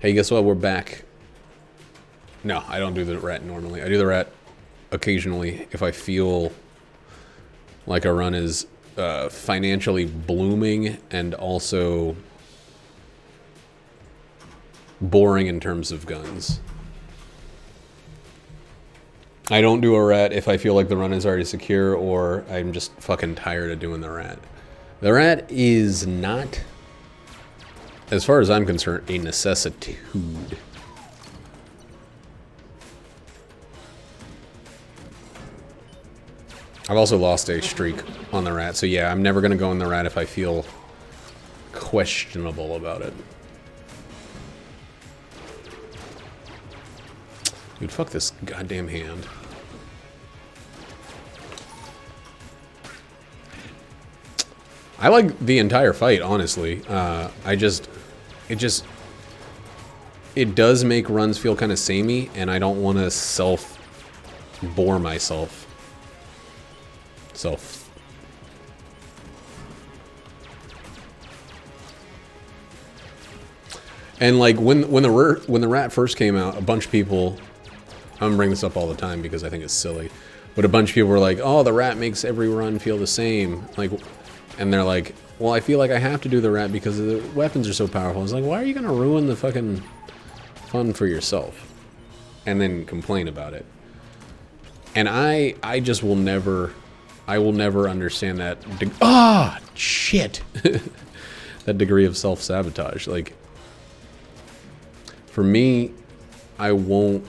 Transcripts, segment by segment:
Hey, guess what? We're back. No, I don't do the rat normally. I do the rat occasionally if I feel like a run is financially blooming and also boring in terms of guns. I don't do a rat if I feel like the run is already secure or I'm just fucking tired of doing the rat. The rat is not, as far as I'm concerned, a necessitude. I've also lost a streak on the rat, so yeah, I'm never going to go in the rat if I feel questionable about it. Dude, fuck this goddamn hand. I like the entire fight, honestly. It does make runs feel kind of samey, and I don't want to bore myself. And like when the rat first came out, a bunch of people, I'm gonna bring this up all the time because I think it's silly, but a bunch of people were like, "Oh, the rat makes every run feel the same." Like, and they're like, "Well, I feel like I have to do the rat because the weapons are so powerful." It's like, why are you gonna ruin the fucking fun for yourself, and then complain about it? And I just will never. I will never understand that. Shit! That degree of self-sabotage. Like, for me, I won't.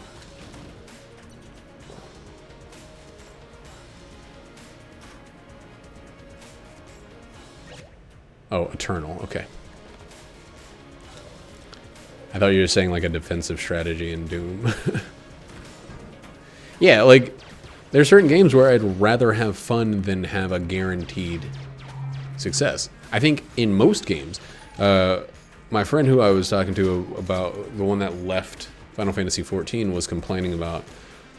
Oh, Eternal. Okay. I thought you were saying like a defensive strategy in Doom. Yeah, like. There are certain games where I'd rather have fun than have a guaranteed success. I think in most games, my friend who I was talking to about the one that left Final Fantasy XIV was complaining about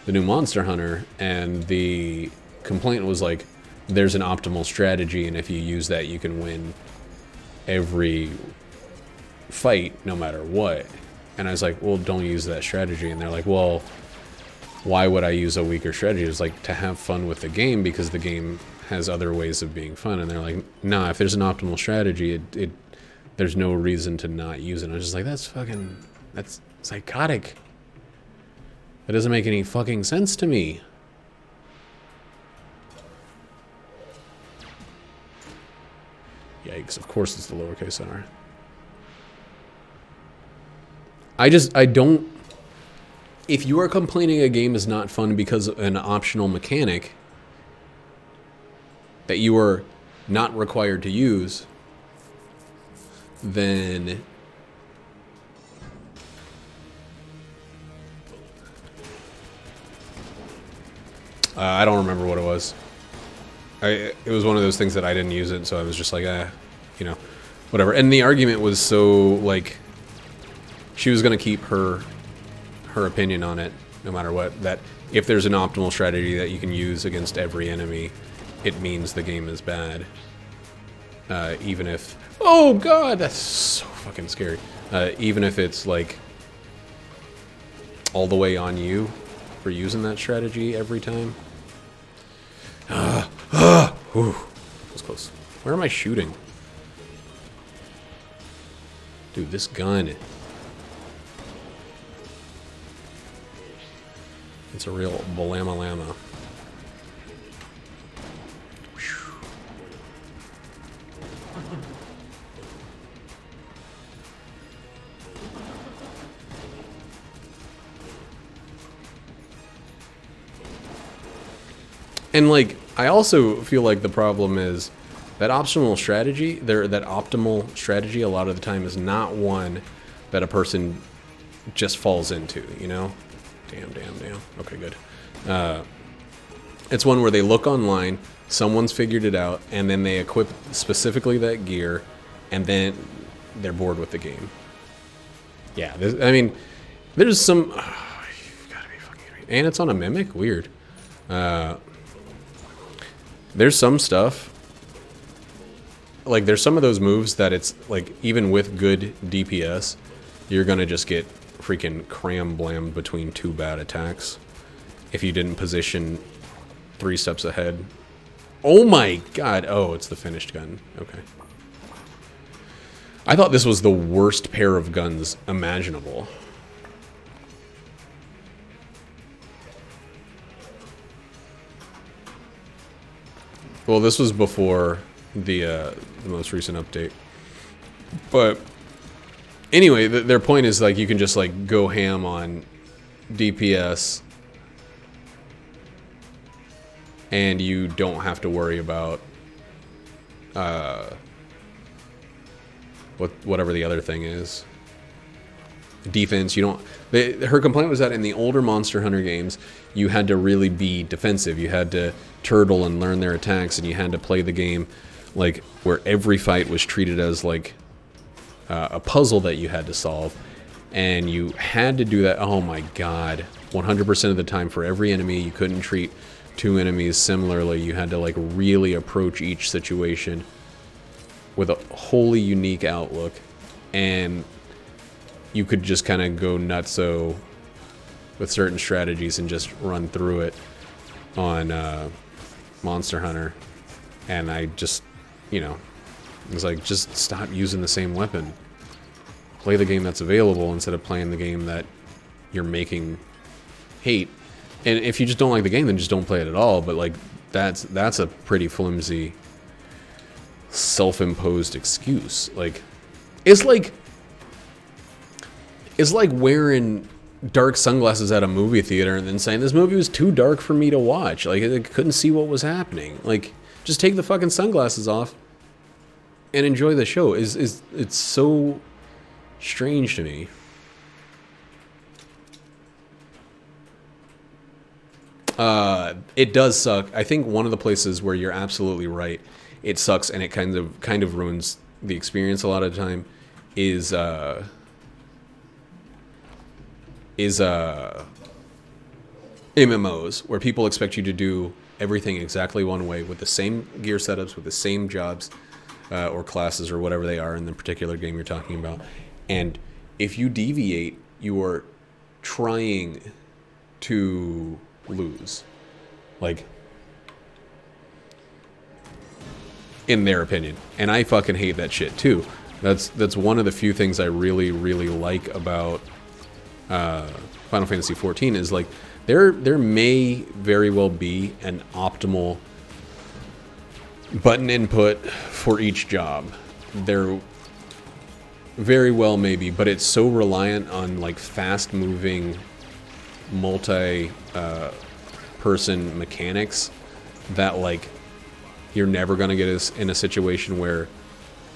the new Monster Hunter, and the complaint was like, there's an optimal strategy, and if you use that, you can win every fight no matter what. And I was like, well, don't use that strategy. And they're like, well, why would I use a weaker strategy? It's like to have fun with the game because the game has other ways of being fun. And they're like, nah, if there's an optimal strategy, there's no reason to not use it. And I was just like, that's psychotic. That doesn't make any fucking sense to me. Yikes, of course it's the lowercase r. I don't. If you are complaining a game is not fun because of an optional mechanic that you are not required to use, then I don't remember what it was. It was one of those things that I didn't use it, so I was just like, you know, whatever. And the argument was so, like, she was going to keep her opinion on it, no matter what, that if there's an optimal strategy that you can use against every enemy, it means the game is bad. Even if... Oh, God, that's so fucking scary. Even if it's, like, all the way on you for using that strategy every time. Whew, that was close. Where am I shooting? Dude, this gun... It's a real balama lama. And like, I also feel like the problem is that optimal strategy, that optimal strategy a lot of the time is not one that a person just falls into, you know? Damn. Okay, good. It's one where they look online, someone's figured it out, and then they equip specifically that gear, and then they're bored with the game. Yeah, I mean, there's some... Oh, you've got to be fucking kidding me. And it's on a Mimic? Weird. There's some stuff... Like, there's some of those moves that it's, like, even with good DPS, you're gonna just get freaking cram-blammed between two bad attacks if you didn't position 3 steps ahead. Oh my god. Oh, it's the finished gun. Okay. I thought this was the worst pair of guns imaginable. Well, this was before the most recent update. But anyway, their point is like you can just like go ham on DPS and you don't have to worry about whatever the other thing is. Defense, you don't... her complaint was that in the older Monster Hunter games, you had to really be defensive. You had to turtle and learn their attacks, and you had to play the game like where every fight was treated as like a puzzle that you had to solve. And you had to do that, oh my god, 100% of the time for every enemy. You couldn't treat 2 enemies similarly. You had to like really approach each situation with a wholly unique outlook, and you could just kind of go nutso with certain strategies and just run through it on Monster Hunter. And I just, you know, it was like, just stop using the same weapon. Play the game that's available instead of playing the game that you're making hate. And if you just don't like the game, then just don't play it at all. But like, that's a pretty flimsy self-imposed excuse. Like, it's like wearing dark sunglasses at a movie theater and then saying this movie was too dark for me to watch. Like, I couldn't see what was happening. Like, just take the fucking sunglasses off and enjoy the show. It's so strange to me. It does suck. I think one of the places where you're absolutely right, it sucks and it kind of ruins the experience a lot of the time is MMOs, where people expect you to do everything exactly one way with the same gear setups, with the same jobs or classes or whatever they are in the particular game you're talking about. And if you deviate, you are trying to lose. Like, in their opinion. And I fucking hate that shit too. That's one of the few things I really, really like about Final Fantasy XIV is like there may very well be an optimal button input for each job. There very well may be, but it's so reliant on like fast moving multi person mechanics that like you're never going to get us in a situation where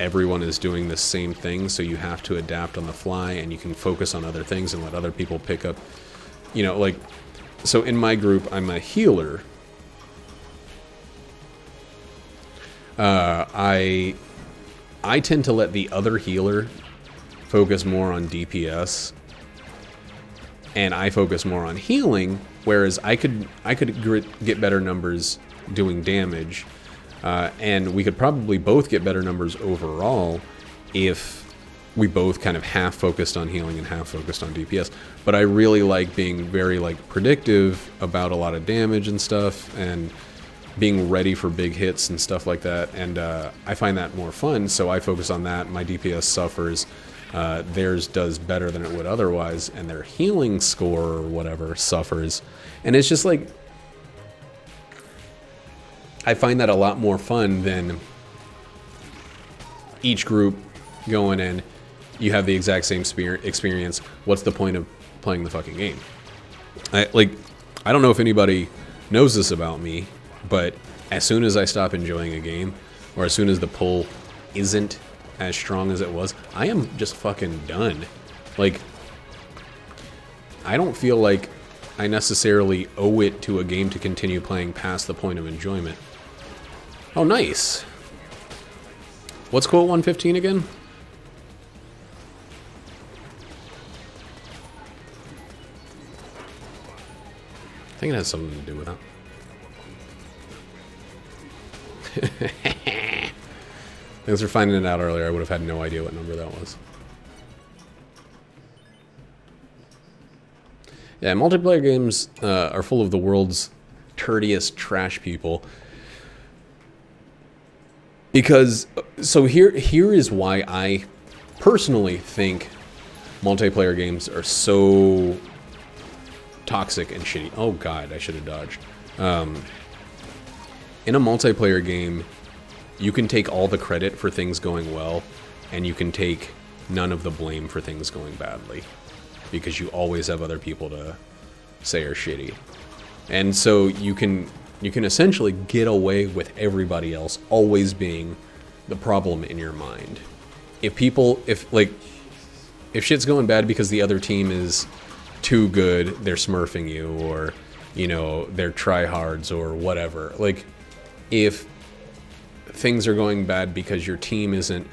everyone is doing the same thing, so you have to adapt on the fly, and you can focus on other things and let other people pick up, you know, like, so in my group, I'm a healer. I tend to let the other healer focus more on DPS, and I focus more on healing, whereas I could get better numbers doing damage. And we could probably both get better numbers overall if we both kind of half focused on healing and half focused on DPS. But I really like being very like predictive about a lot of damage and stuff, and being ready for big hits and stuff like that. And I find that more fun, so I focus on that. My DPS suffers. Theirs does better than it would otherwise, and their healing score or whatever suffers. And it's just like, I find that a lot more fun than each group going in. You have the exact same experience. What's the point of playing the fucking game? I don't know if anybody knows this about me, but as soon as I stop enjoying a game, or as soon as the pull isn't as strong as it was, I am just fucking done. Like, I don't feel like I necessarily owe it to a game to continue playing past the point of enjoyment. Oh, nice. What's quote 115 again? I think it has something to do with that. Thanks for finding it out earlier. I would have had no idea what number that was. Yeah, multiplayer games are full of the world's turdiest trash people. Because, so here is why I personally think multiplayer games are so toxic and shitty. Oh god, I should have dodged. In a multiplayer game, you can take all the credit for things going well, and you can take none of the blame for things going badly. Because you always have other people to say are shitty. And so you can essentially get away with everybody else always being the problem in your mind. If shit's going bad because the other team is too good, they're smurfing you, or, you know, they're tryhards or whatever. Like, if things are going bad because your team isn't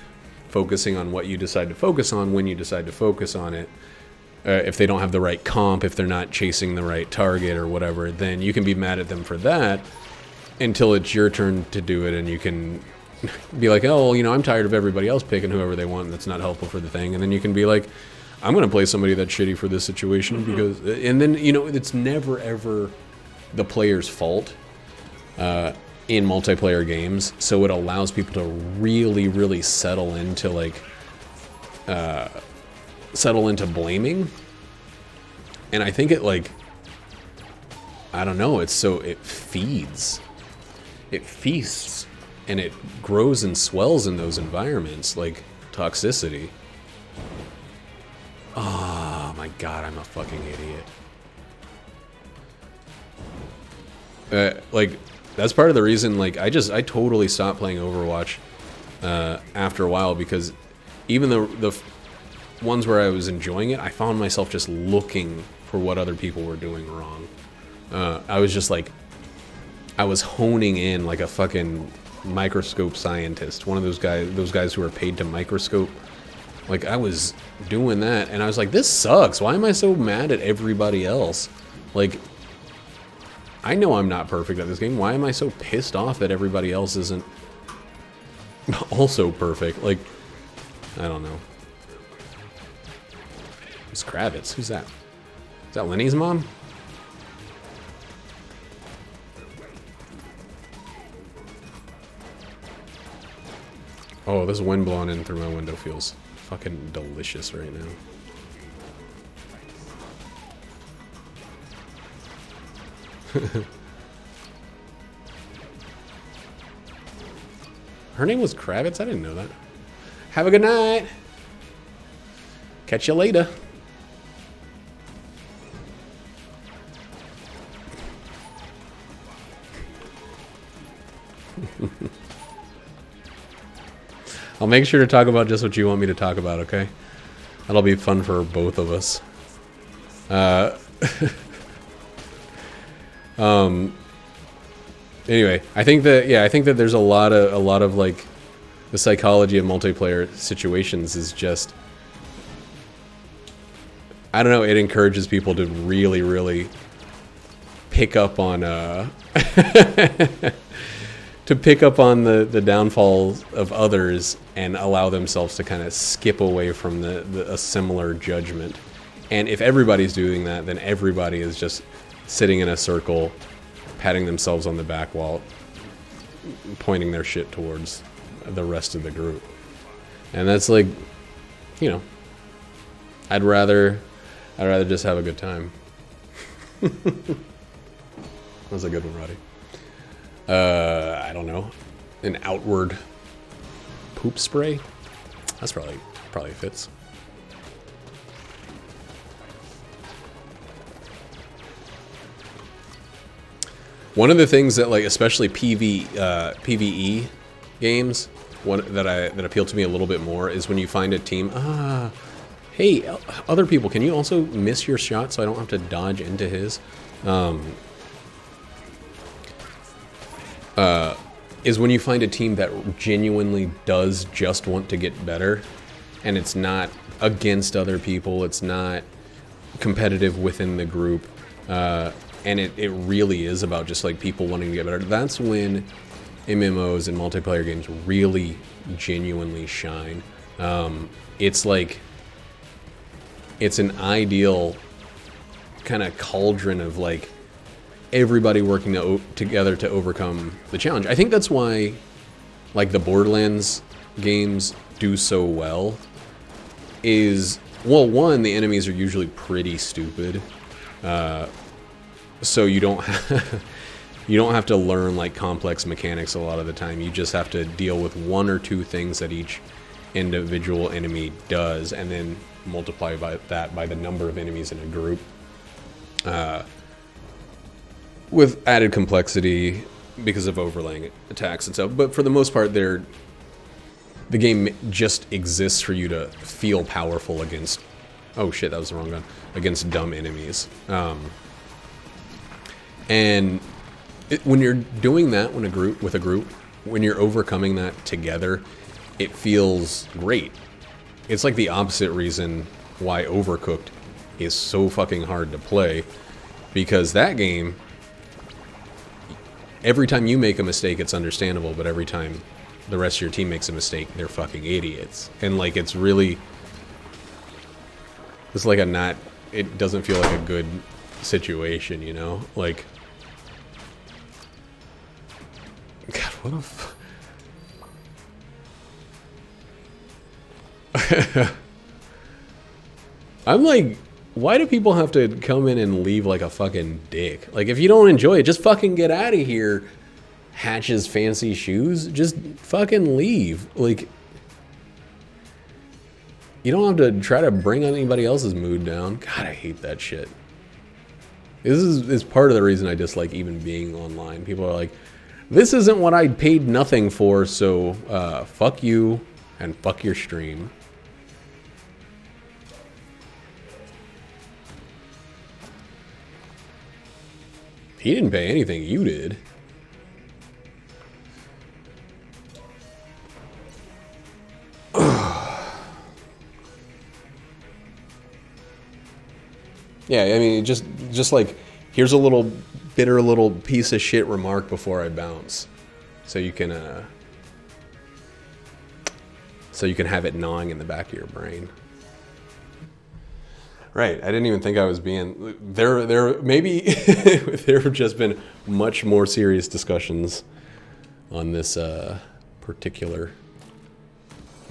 focusing on what you decide to focus on when you decide to focus on it, if they don't have the right comp, if they're not chasing the right target or whatever, then you can be mad at them for that until it's your turn to do it, and you can be like, oh, you know, I'm tired of everybody else picking whoever they want, and that's not helpful for the thing. And then you can be like, I'm going to play somebody that's shitty for this situation because... And then, you know, it's never, ever the player's fault in multiplayer games, so it allows people to really, really settle into, like... settle into blaming. And I think it, like, I don't know, it feeds, it feasts, and it grows and swells in those environments, like toxicity. Oh my god, I'm a fucking idiot. Like, that's part of the reason, like, I totally stopped playing Overwatch after a while, because even the ones where I was enjoying it, I found myself just looking for what other people were doing wrong. I was just like, I was honing in like a fucking microscope scientist. One of those guys who are paid to microscope. Like, I was doing that, and I was like, this sucks. Why am I so mad at everybody else? Like, I know I'm not perfect at this game. Why am I so pissed off that everybody else isn't also perfect? Like, I don't know. It's Kravitz. Who's that? Is that Lenny's mom? Oh, this wind blowing in through my window feels fucking delicious right now. Her name was Kravitz? I didn't know that. Have a good night. Catch you later. I'll make sure to talk about just what you want me to talk about, okay? That'll be fun for both of us. Anyway, I think that there's a lot of like the psychology of multiplayer situations is just, I don't know, it encourages people to really, really pick up on to pick up on the downfalls of others and allow themselves to kind of skip away from a similar judgment. And if everybody's doing that, then everybody is just sitting in a circle, patting themselves on the back while pointing their shit towards the rest of the group. And that's like, you know, I'd rather just have a good time. That was a good one, Roddy. I don't know, an outward poop spray? That's probably fits. One of the things that, like, especially PvE games, that appeal to me a little bit more is when you find a team. Hey, other people, can you also miss your shot so I don't have to dodge into his? Is when you find a team that genuinely does just want to get better, and it's not against other people, it's not competitive within the group, and it really is about just like people wanting to get better. That's when MMOs and multiplayer games really genuinely shine. It's like, it's an ideal kind of cauldron of like everybody working together to overcome the challenge. I think that's why like the Borderlands games do so well is, well, one, the enemies are usually pretty stupid, so you don't have to learn like complex mechanics a lot of the time. You just have to deal with one or two things that each individual enemy does, and then multiply that by the number of enemies in a group, with added complexity because of overlaying attacks and stuff. But for the most part, the game just exists for you to feel powerful against, oh shit, that was the wrong gun, against dumb enemies. And when you're doing that with a group, when you're overcoming that together, it feels great. It's like the opposite reason why Overcooked is so fucking hard to play, because that game, every time you make a mistake, it's understandable, but every time the rest of your team makes a mistake, they're fucking idiots. And like, it's like it doesn't feel like a good situation, you know? Like, God, what a I'm like, why do people have to come in and leave like a fucking dick? Like, if you don't enjoy it, just fucking get out of here. Hatch's fancy shoes, just fucking leave. Like, you don't have to try to bring anybody else's mood down. God, I hate that shit. This is part of the reason I dislike even being online. People are like, this isn't what I paid nothing for, so fuck you and fuck your stream. He didn't pay anything, you did. Yeah, I mean, just like, here's a little bitter little piece of shit remark before I bounce, so you can have it gnawing in the back of your brain. Right, I didn't even think I was being there. Maybe there have just been much more serious discussions on this particular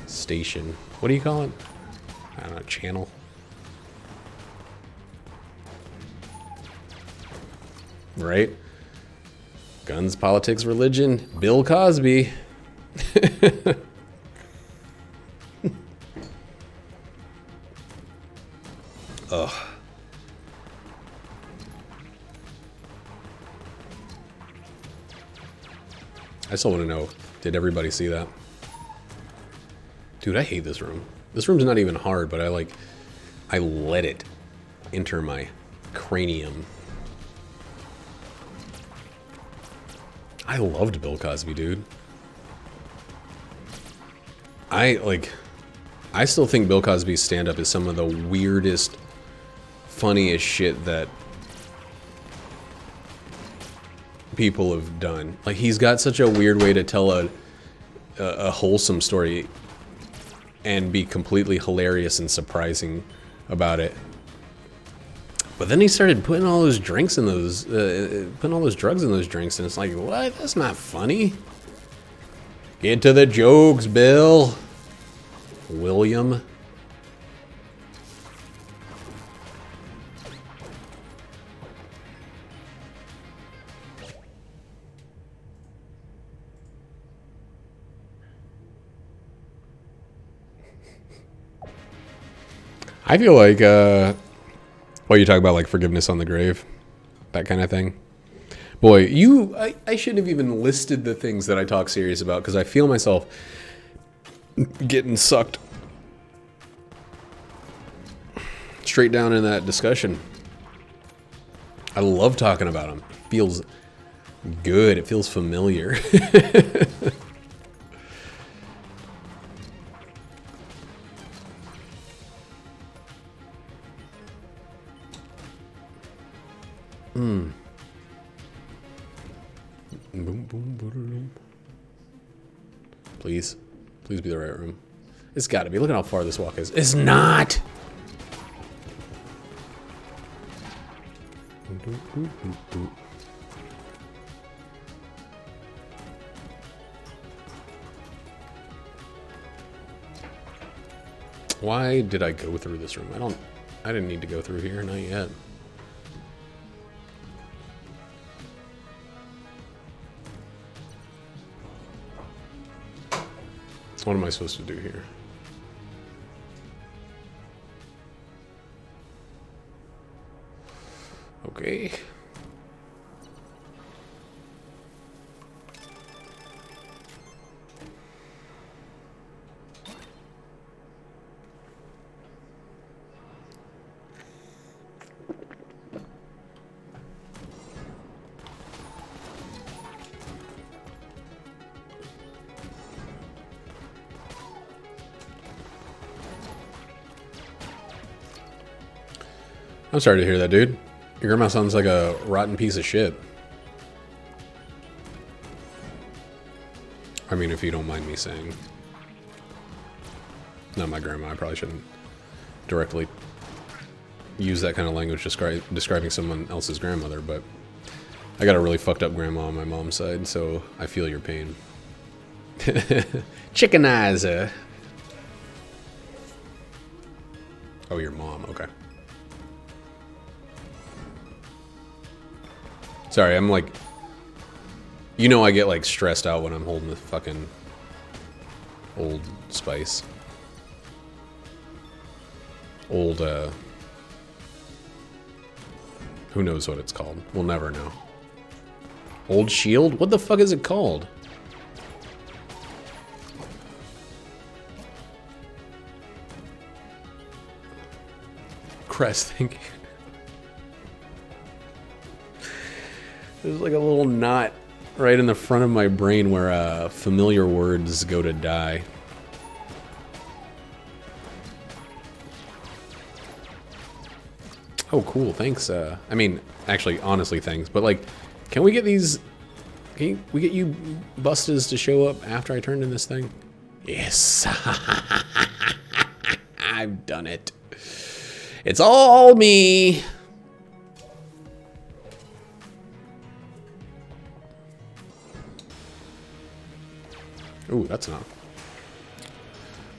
station. What do you call it? I don't know, channel. Right? Guns, politics, religion. Bill Cosby. Ugh. I still want to know, did everybody see that? Dude, I hate this room. This room's not even hard, but I let it enter my cranium. I loved Bill Cosby, dude. I still think Bill Cosby's stand-up is some of the weirdest, funniest shit that people have done. Like, he's got such a weird way to tell a wholesome story and be completely hilarious and surprising about it. But then he started putting all those drinks in those, putting all those drugs in those drinks, and it's like, what? That's not funny. Get to the jokes, Bill. William. I feel like, well, you talk about like forgiveness on the grave, that kind of thing. Boy, I shouldn't have even listed the things that I talk serious about, because I feel myself getting sucked straight down in that discussion. I love talking about them. It feels good. It feels familiar. Please. Please be the right room. It's got to be. Look at how far this walk is. It's not! Why did I go through this room? I didn't need to go through here, not yet. What am I supposed to do here? Okay. I'm sorry to hear that, dude. Your grandma sounds like a rotten piece of shit. I mean, if you don't mind me saying. Not my grandma. I probably shouldn't directly use that kind of language describing someone else's grandmother, but I got a really fucked up grandma on my mom's side, so I feel your pain. Chickenizer. Oh, your mom. Okay. Sorry, I'm like... You know I get like stressed out when I'm holding the fucking Old Spice. Old, who knows what it's called? We'll never know. Old Shield? What the fuck is it called? Crest, thank you. There's like a little knot right in the front of my brain where familiar words go to die. Oh, cool. Thanks. I mean, actually, honestly, thanks. But like, can we get these? Can we get you bustas to show up after I turned in this thing? Yes. I've done it. It's all me. Ooh, that's not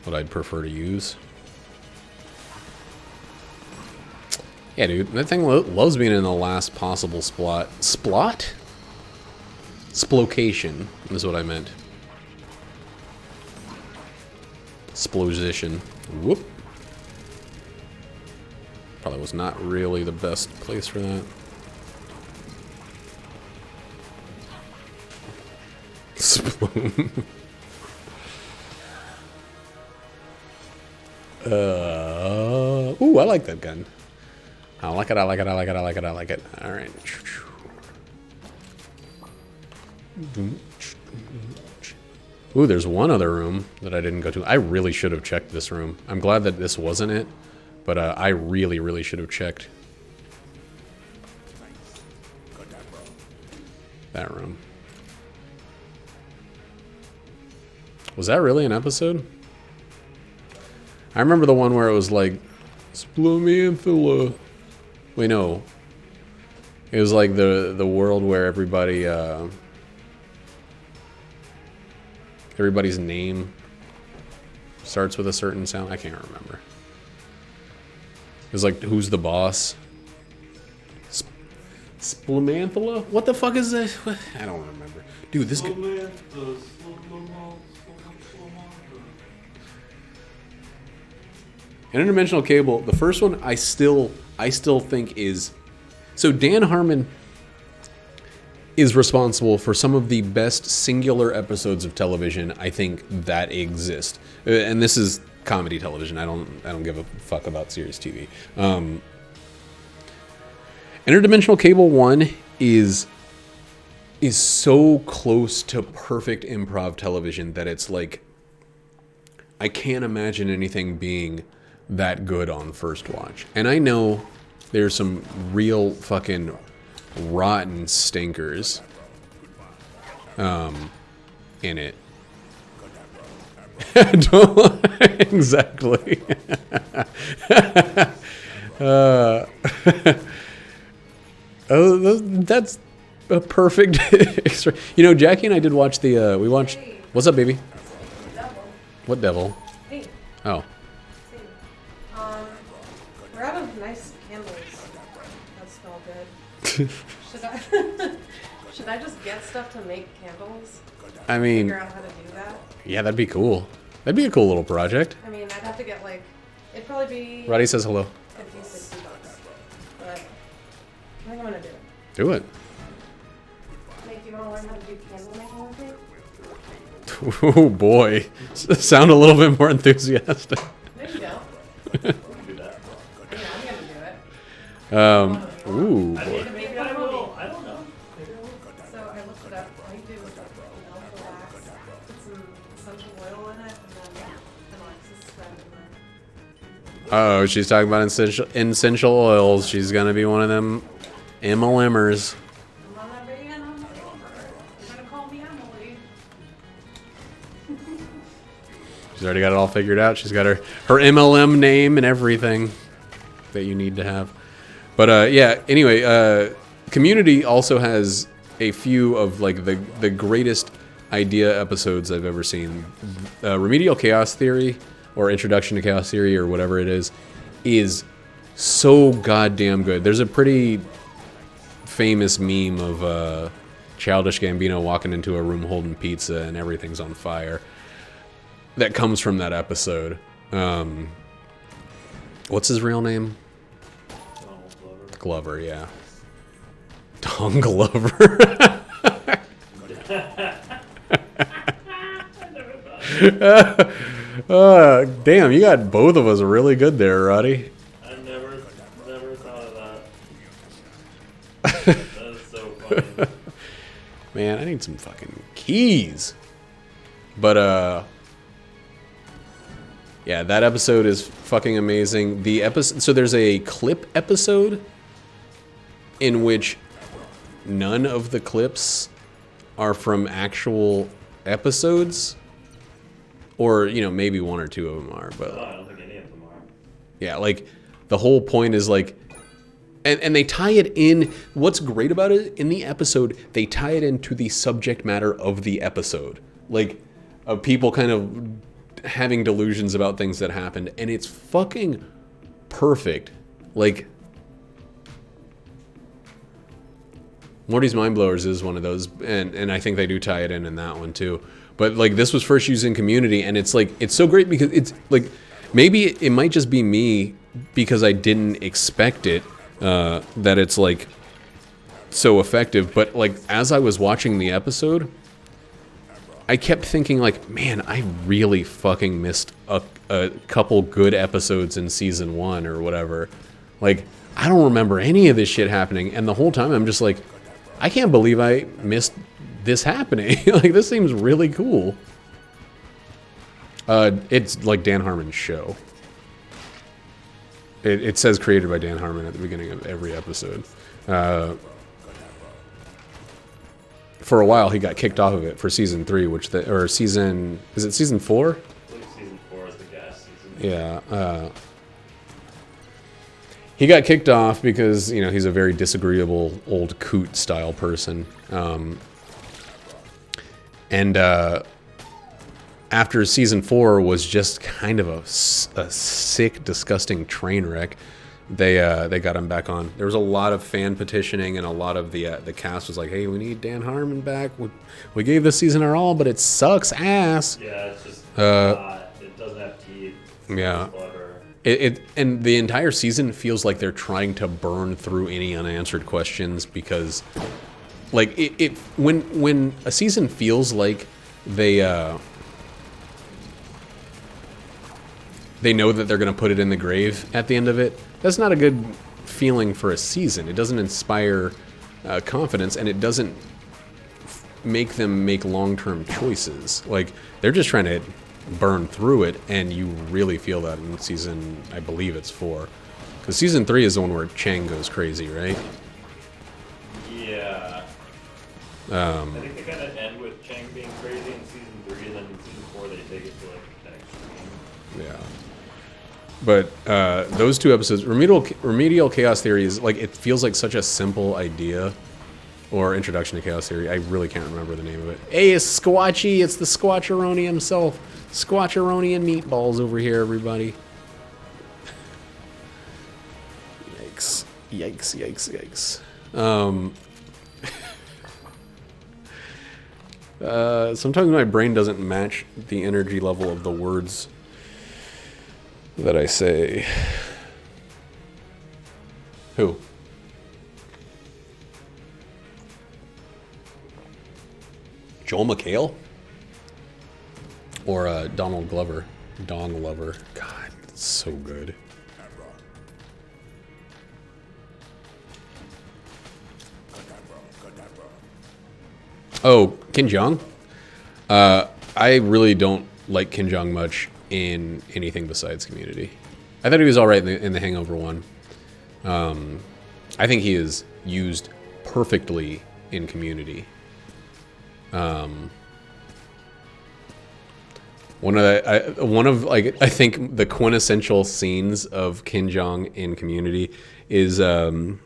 what I'd prefer to use. Yeah, dude, that thing loves being in the last possible splot. Splot? Splocation is what I meant. Splosition. Whoop. Probably was not really the best place for that. Ooh, I like that gun. I like it, I like it, I like it, I like it, I like it. Alright. Ooh, there's one other room that I didn't go to. I really should have checked this room. I'm glad that this wasn't it, but I really, really should have checked that room. Was that really an episode? I remember the one where it was like, Splomanthala. Wait, no. It was like the world where everybody, everybody's name starts with a certain sound. I can't remember. It was like, who's the boss? Splomanthala? What the fuck is this? I don't remember. Dude, this guy... Interdimensional Cable, the first one I still think is... So Dan Harmon is responsible for some of the best singular episodes of television I think that exist. And this is comedy television. I don't give a fuck about serious TV. Interdimensional Cable 1 is so close to perfect improv television that it's like I can't imagine anything being that good on first watch. And I know there's some real fucking rotten stinkers in it. Exactly. Oh, that's a perfect. You know, Jackie and I did watch the. We watched. What's up, baby? Devil. What devil? Hey. Oh. Hey. We're out of nice candles that smell good. Should I just get stuff to make candles? I mean, Figure out how to do that? yeah, that'd be cool. That'd be a cool little project. I mean, I'd have to get like, it'd probably be Roddy says hello. 50, 60 bucks. But I think I'm gonna do it. Do it. Nate, do you want to learn how to do candle making with me? Oh boy, sound a little bit more enthusiastic. There you go. Yeah, I'm gonna do it. Ooh, I boy. mean, maybe I will. I don't know. So I looked it up. All you do is relax, put some essential oil in it, and then relax spread in there. Oh, she's talking about essential oils. She's gonna be one of them MLMers. I'm on that big end. You're gonna call me Emily. She's already got it all figured out. She's got her MLM name and everything that you need to have. But yeah, anyway, Community also has a few of like the greatest idea episodes I've ever seen. Remedial Chaos Theory, or Introduction to Chaos Theory, or whatever it is so goddamn good. There's a pretty famous meme of Childish Gambino walking into a room holding pizza and everything's on fire. That comes from that episode. What's his real name? Glover, yeah. Don Glover. Damn, you got both of us really good there, Roddy. I never thought of that. That is so funny. Man, I need some fucking keys. But yeah, that episode is fucking amazing. The episode, so there's a clip episode in which none of the clips are from actual episodes, or you know, maybe one or two of them are, but I don't think any of them are. yeah, like the whole point is like, and they tie it in. What's great about it in the episode, they tie it into the subject matter of the episode, like of people kind of having delusions about things that happened, and it's fucking perfect. Like Morty's Mind Blowers is one of those, and I think they do tie it in that one too. But like this was first used in Community, and it's like it's so great because it's like maybe it might just be me because I didn't expect it that it's like so effective. But like as I was watching the episode, I kept thinking like, man, I really fucking missed a couple good episodes in season 1 or whatever. Like I don't remember any of this shit happening, and the whole time I'm just like, I can't believe I missed this happening. Like, this seems really cool. It's like Dan Harmon's show. It says created by Dan Harmon at the beginning of every episode. For a while, he got kicked off of it for season 3, is it season 4? I believe season 4 is the gas season. Yeah. He got kicked off because, you know, he's a very disagreeable old coot style person. And after season 4 was just kind of a sick, disgusting train wreck, they got him back on. There was a lot of fan petitioning, and a lot of the cast was like, "Hey, we need Dan Harmon back. We gave this season our all, but it sucks ass." Yeah, it's just it doesn't have teeth. Yeah. It's clever. And the entire season feels like they're trying to burn through any unanswered questions, because like when a season feels like they know that they're going to put it in the grave at the end of it, that's not a good feeling for a season. It doesn't inspire confidence, and it doesn't make them make long-term choices. Like, they're just trying to burn through it, and you really feel that in season, I believe it's 4. Because season 3 is the one where Chang goes crazy, right? Yeah. I think they kind of end with Chang being crazy in season 3, and then in season 4 they take it to like an extreme. Yeah. But those two episodes, Remedial Chaos Theory is like, it feels like such a simple idea, or Introduction to Chaos Theory. I really can't remember the name of it. Hey, it's Squatchy. It's the Squatcheroni himself. Squatcheroni and meatballs over here, everybody. Yikes. Yikes, yikes, yikes. Sometimes my brain doesn't match the energy level of the words that I say. Who? Joel McHale? Or Donald Glover? Dong Lover. God, it's so good. Oh, Ken Jeong? I really don't like Ken Jeong much in anything besides Community. I thought he was alright in the Hangover one. I think he is used perfectly in Community. One of I think the quintessential scenes of Ken Jeong in Community is there's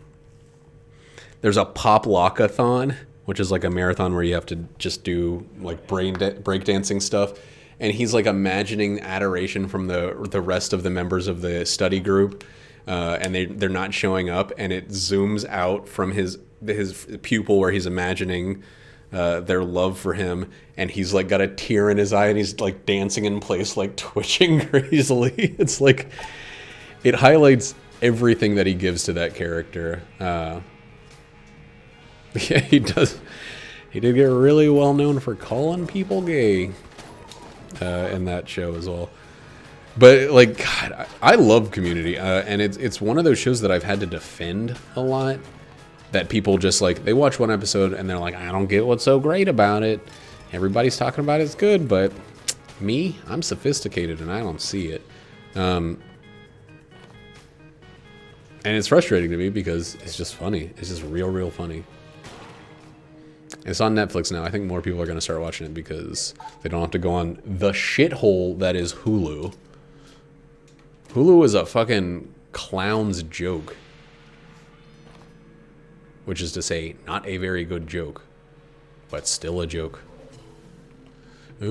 a pop lockathon, which is like a marathon where you have to just do like breakdancing stuff, and he's like imagining adoration from the rest of the members of the study group, and they're not showing up, and it zooms out from his pupil where he's imagining their love for him, and he's like got a tear in his eye, and he's like dancing in place, like twitching crazily. It's like it highlights everything that he gives to that character. Yeah, he does. He did get really well known for calling people gay in that show as well. But like, God, I love Community, and it's one of those shows that I've had to defend a lot. That people just like, they watch one episode and they're like, I don't get what's so great about it. Everybody's talking about it's good, but me, I'm sophisticated and I don't see it. And it's frustrating to me because it's just funny. It's just real funny. It's on Netflix now. I think more people are going to start watching it because they don't have to go on the shithole that is Hulu. Hulu is a fucking clown's joke. Which is to say, not a very good joke, but still a joke. I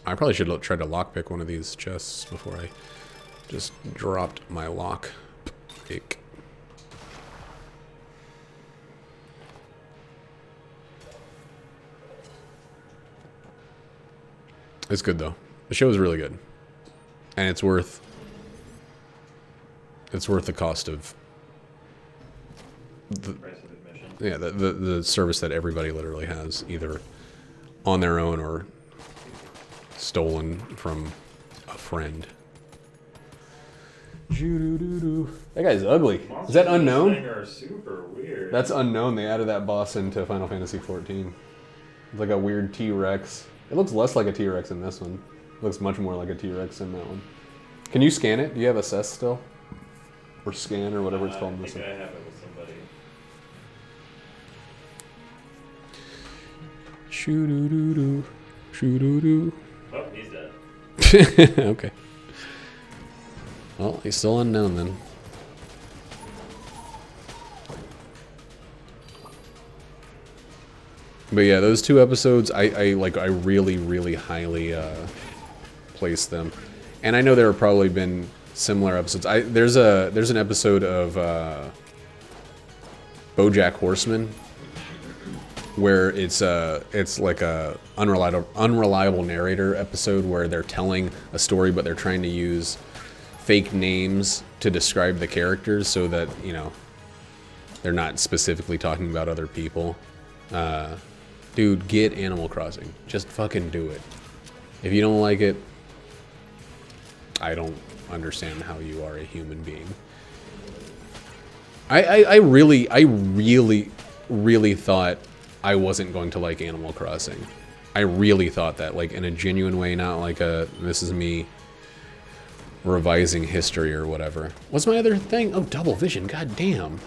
probably should try to lockpick one of these chests before I just dropped my lock pick. It's good though. The show is really good, and it's worth the cost of the Price of admission. Yeah, the service that everybody literally has, either on their own or stolen from a friend. That guy's ugly. Is that unknown? Monsters are super weird. That's unknown. They added that boss into Final Fantasy XIV. It's like a weird T-Rex. It looks less like a T-Rex in this one. It looks much more like a T-Rex in that one. Can you scan it? Do you have Assess still? Or scan or whatever it's called in I this think one? I have it with somebody. Shoo-doo-doo-doo. Shoo-doo-doo. Oh, he's dead. Okay. Well, he's still unknown then. But yeah, those two episodes, I really highly place them. And I know there have probably been similar episodes. There's an episode of BoJack Horseman where it's like a unreliable narrator episode where they're telling a story but they're trying to use fake names to describe the characters so that, you know, they're not specifically talking about other people. Dude, get Animal Crossing. Just fucking do it. If you don't like it, I don't understand how you are a human being. I really thought I wasn't going to like Animal Crossing. I really thought that, like, in a genuine way, not like a, this is me revising history or whatever. What's my other thing? Oh, double vision, god damn.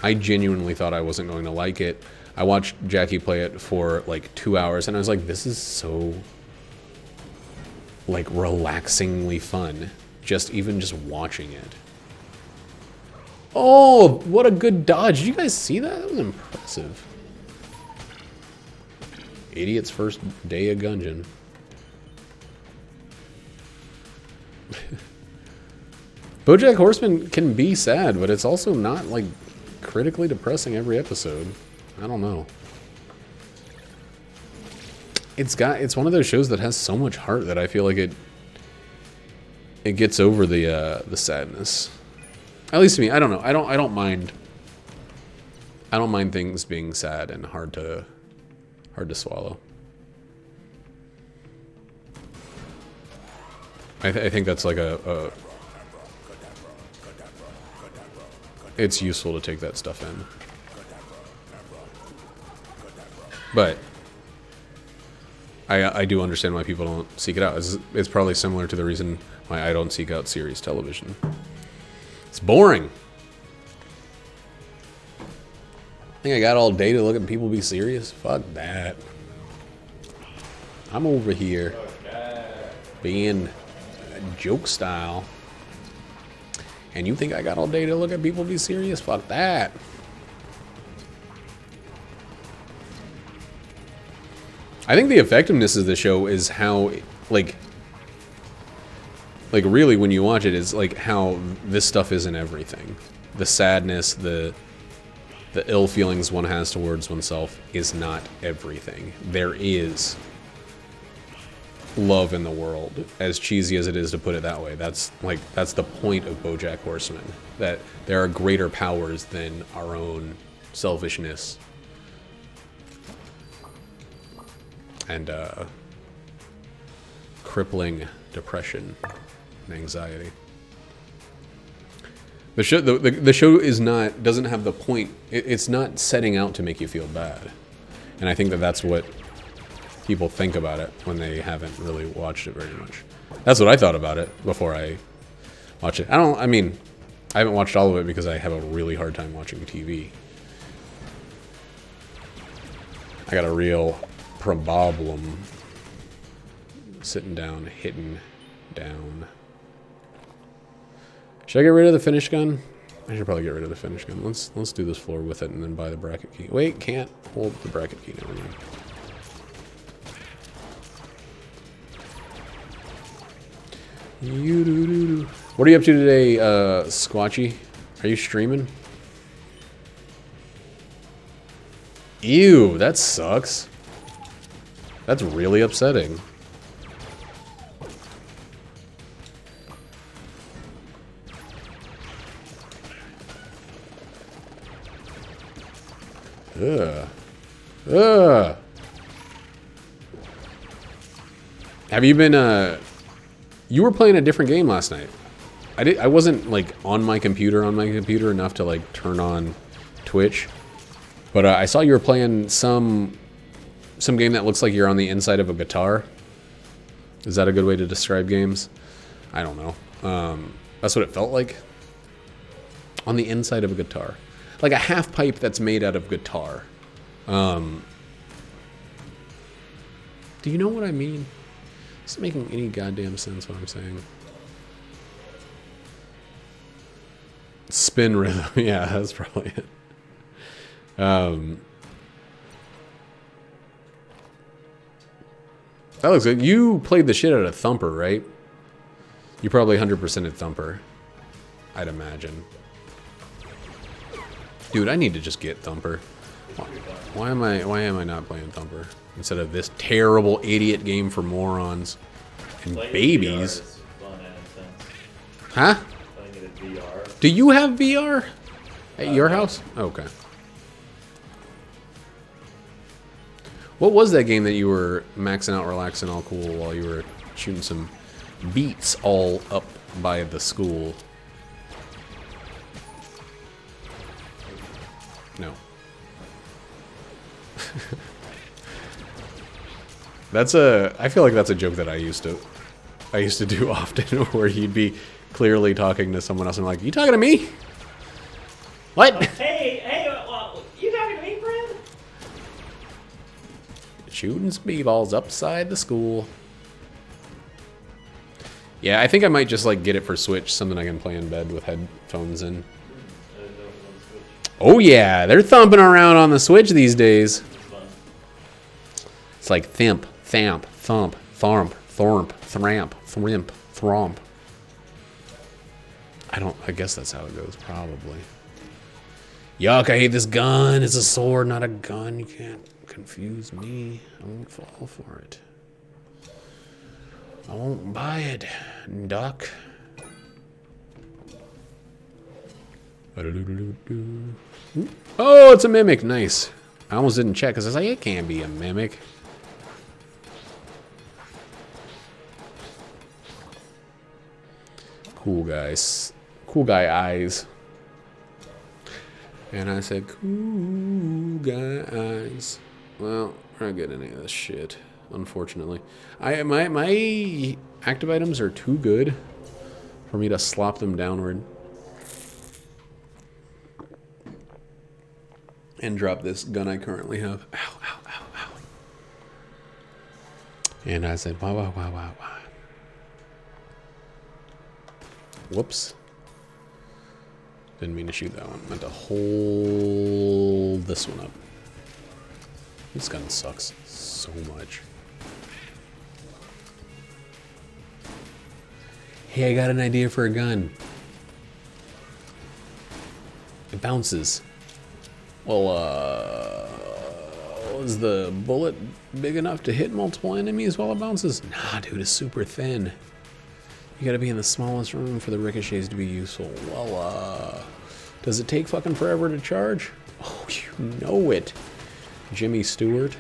I genuinely thought I wasn't going to like it. I watched Jackie play it for like 2 hours, and I was like, this is so, like, relaxingly fun. Even just watching it. Oh, what a good dodge. Did you guys see that? That was impressive. Idiot's first day of Gungeon. BoJack Horseman can be sad, but it's also not, like, critically depressing every episode. I don't know. It's one of those shows that has so much heart that I feel like it gets over the sadness. At least to me, I don't know. I don't mind things being sad and hard to swallow. I think that's like it's useful to take that stuff in. But I do understand why people don't seek it out. It's probably similar to the reason why I don't seek out series television. It's boring. I think I got all day to look at people be serious? Fuck that. I'm over here being joke style. And you think I got all day to look at people be serious? Fuck that. I think the effectiveness of the show is how, like really when you watch it, is like how this stuff isn't everything. The sadness, the ill feelings one has towards oneself is not everything. There is love in the world, as cheesy as it is to put it that way. That's the point of BoJack Horseman, that there are greater powers than our own selfishness and crippling depression and anxiety. The show doesn't have the point. It's not setting out to make you feel bad, and I think that's what people think about it when they haven't really watched it very much. That's what I thought about it before I watched it. I mean, I haven't watched all of it because I have a really hard time watching TV. I got a real problem sitting down, hitting down. Should I get rid of the finish gun? I should probably get rid of the finish gun. Let's do this floor with it and then buy the bracket key. Wait, can't hold the bracket key. Never mind. What are you up to today, Squatchy? Are you streaming? Ew, that sucks. That's really upsetting. Ugh. Ugh. Have you been, you were playing a different game last night. I wasn't, like, on my computer enough to, like, turn on Twitch. But I saw you were playing some game that looks like you're on the inside of a guitar. Is that a good way to describe games? I don't know. That's what it felt like. On the inside of a guitar. Like a half pipe that's made out of guitar. Do you know what I mean? Is it making any goddamn sense what I'm saying? Spin rhythm. Yeah, that's probably it. That looks good. You played the shit out of Thumper, right? You probably 100%ed Thumper, I'd imagine. Dude, I need to just get Thumper. Why am I not playing Thumper instead of this terrible idiot game for morons and babies? Huh? Do you have VR at your house? Okay. What was that game that you were maxing out, relaxing, all cool while you were shooting some beats all up by the school? No. I feel like that's a joke that I used to do often, where you'd be clearly talking to someone else and I'm like, you talking to me? What? Hey, Shooting speedballs upside the school. Yeah, I think I might just like get it for Switch, something I can play in bed with headphones in. I don't want to switch. Oh yeah, they're thumping around on the Switch these days. It's fun. It's like thimp, thamp, thump, tharmp, thormp, thramp, thrimp, thromp. I guess that's how it goes, probably. Yuck, I hate this gun. It's a sword, not a gun. You can't confuse me. I won't fall for it. I won't buy it, duck. Oh, it's a mimic. Nice. I almost didn't check because I was like, it can't be a mimic. Cool guys. Cool guy eyes. And I said, cool guy eyes. Well, we're not getting any of this shit, unfortunately. My active items are too good for me to slop them downward. And drop this gun I currently have. Ow, ow, ow, ow. And I said, wow, wow, wow, wow, wow. Whoops. Didn't mean to shoot that one. Meant to hold this one up. This gun sucks so much. Hey, I got an idea for a gun. It bounces. Well, is the bullet big enough to hit multiple enemies while it bounces? Nah, dude, it's super thin. You gotta be in the smallest room for the ricochets to be useful. Well, does it take fucking forever to charge? Oh, you know it, Jimmy Stewart.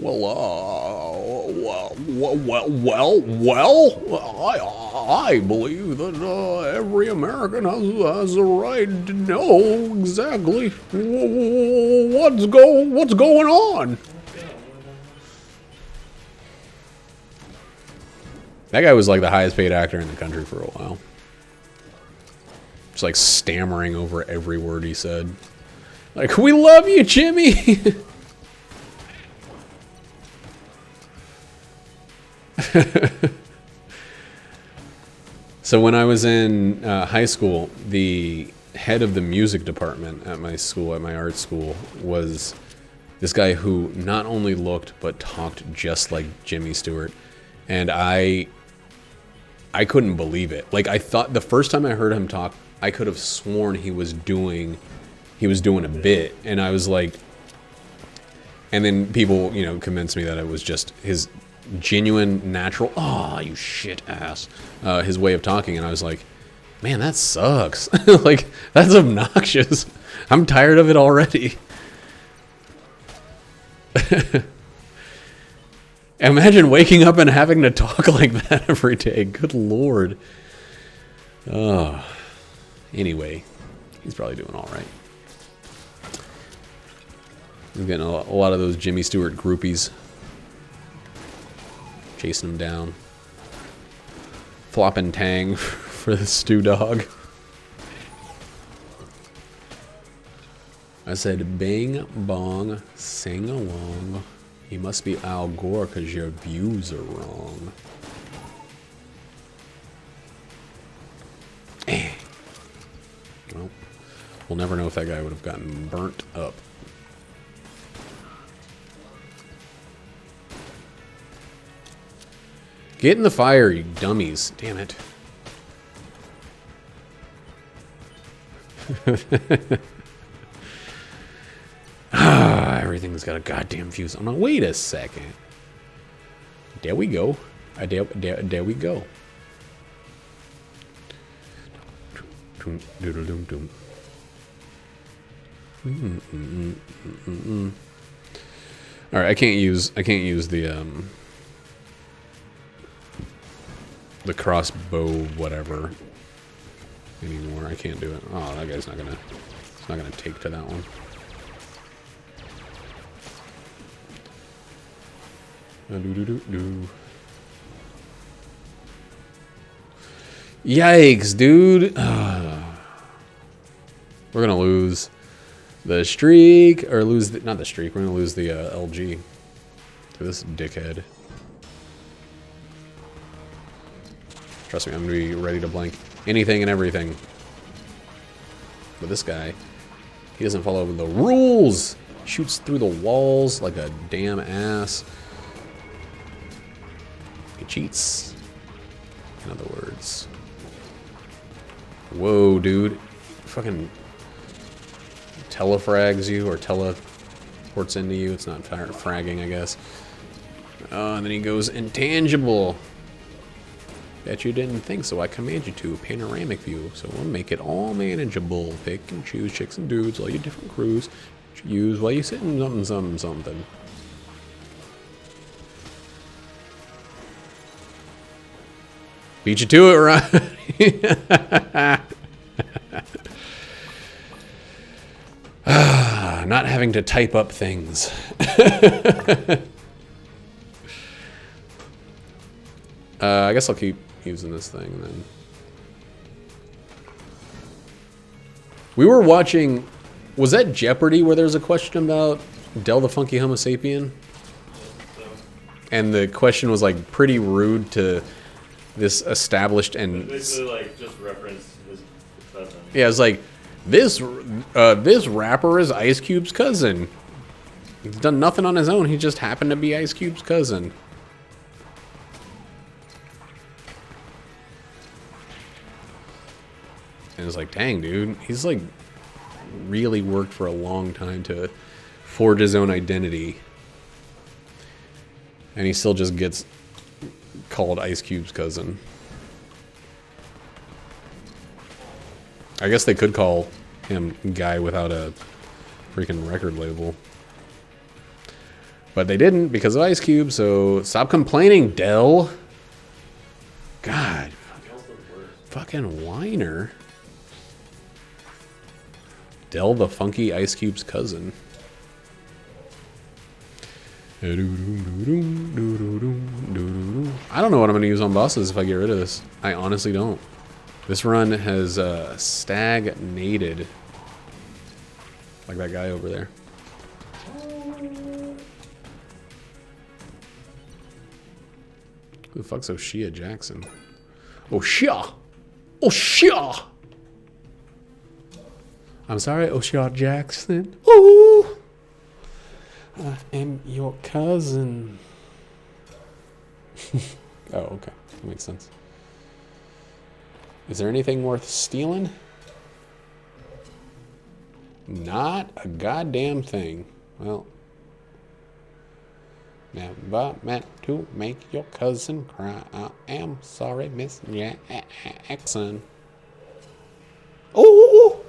I believe that every American has a right to know exactly what's going on. That guy was like the highest paid actor in the country for a while. Just like stammering over every word he said. Like, we love you, Jimmy! So when I was in high school, the head of the music department at my school, at my art school, was this guy who not only looked but talked just like Jimmy Stewart. And I couldn't believe it. Like, I thought the first time I heard him talk, I could have sworn he was doing a bit. And I was like, and then people, you know, convinced me that it was just his genuine, natural, oh, you shit ass, his way of talking. And I was like, man, that sucks. Like, that's obnoxious. I'm tired of it already. Imagine waking up and having to talk like that every day. Good Lord. Anyway, he's probably doing all right. He's getting a lot of those Jimmy Stewart groupies. Chasing him down. Flopping tang for the stew dog. I said, bing, bong, sing along. You must be Al Gore because your views are wrong. Well, we'll never know if that guy would have gotten burnt up. Get in the fire, you dummies. Damn it. Everything's got a goddamn fuse. I'm like, wait a second. There we go. There we go. All right, I can't use the crossbow whatever anymore. I can't do it. Oh, that guy's not gonna take to that one. Yikes, dude. We're gonna lose. the streak, or lose the, not the streak, we're gonna lose the LG to this dickhead. Trust me, I'm gonna be ready to blank anything and everything. But this guy, he doesn't follow the rules. Shoots through the walls like a damn ass. He cheats, in other words. Whoa, dude. Fucking telefrags you, or teleports into you. It's not fragging, I guess. Oh, and then he goes intangible. Bet you didn't think so. I command you to. Panoramic view. So we'll make it all manageable. Pick and choose chicks and dudes, all your different crews. Use while you sit in something, something, something. Beat you to it, right? Not having to type up things. I guess I'll keep using this thing then. We were watching, was that Jeopardy where there's a question about Del the Funky Homo Sapien? And the question was like pretty rude to this established and basically like just referenced his cousin. yeah, it's like this rapper is Ice Cube's cousin. He's done nothing on his own. He just happened to be Ice Cube's cousin. And it's like, dang, dude, he's like really worked for a long time to forge his own identity. And he still just gets called Ice Cube's cousin. I guess they could call him guy without a freaking record label. But they didn't because of Ice Cube, so stop complaining, Del. God. Fucking whiner. Del the Funky Ice Cube's cousin. I don't know what I'm going to use on bosses if I get rid of this. I honestly don't. This run has stagnated. Like that guy over there. Who the fuck's O'Shea Jackson? O'Shea! O'Shea! I'm sorry, O'Shea Jackson. Ooh! I am your cousin. Oh, okay. That makes sense. Is there anything worth stealing? Not a goddamn thing. Well, never meant to make your cousin cry. I am sorry, Miss Jackson. Oh!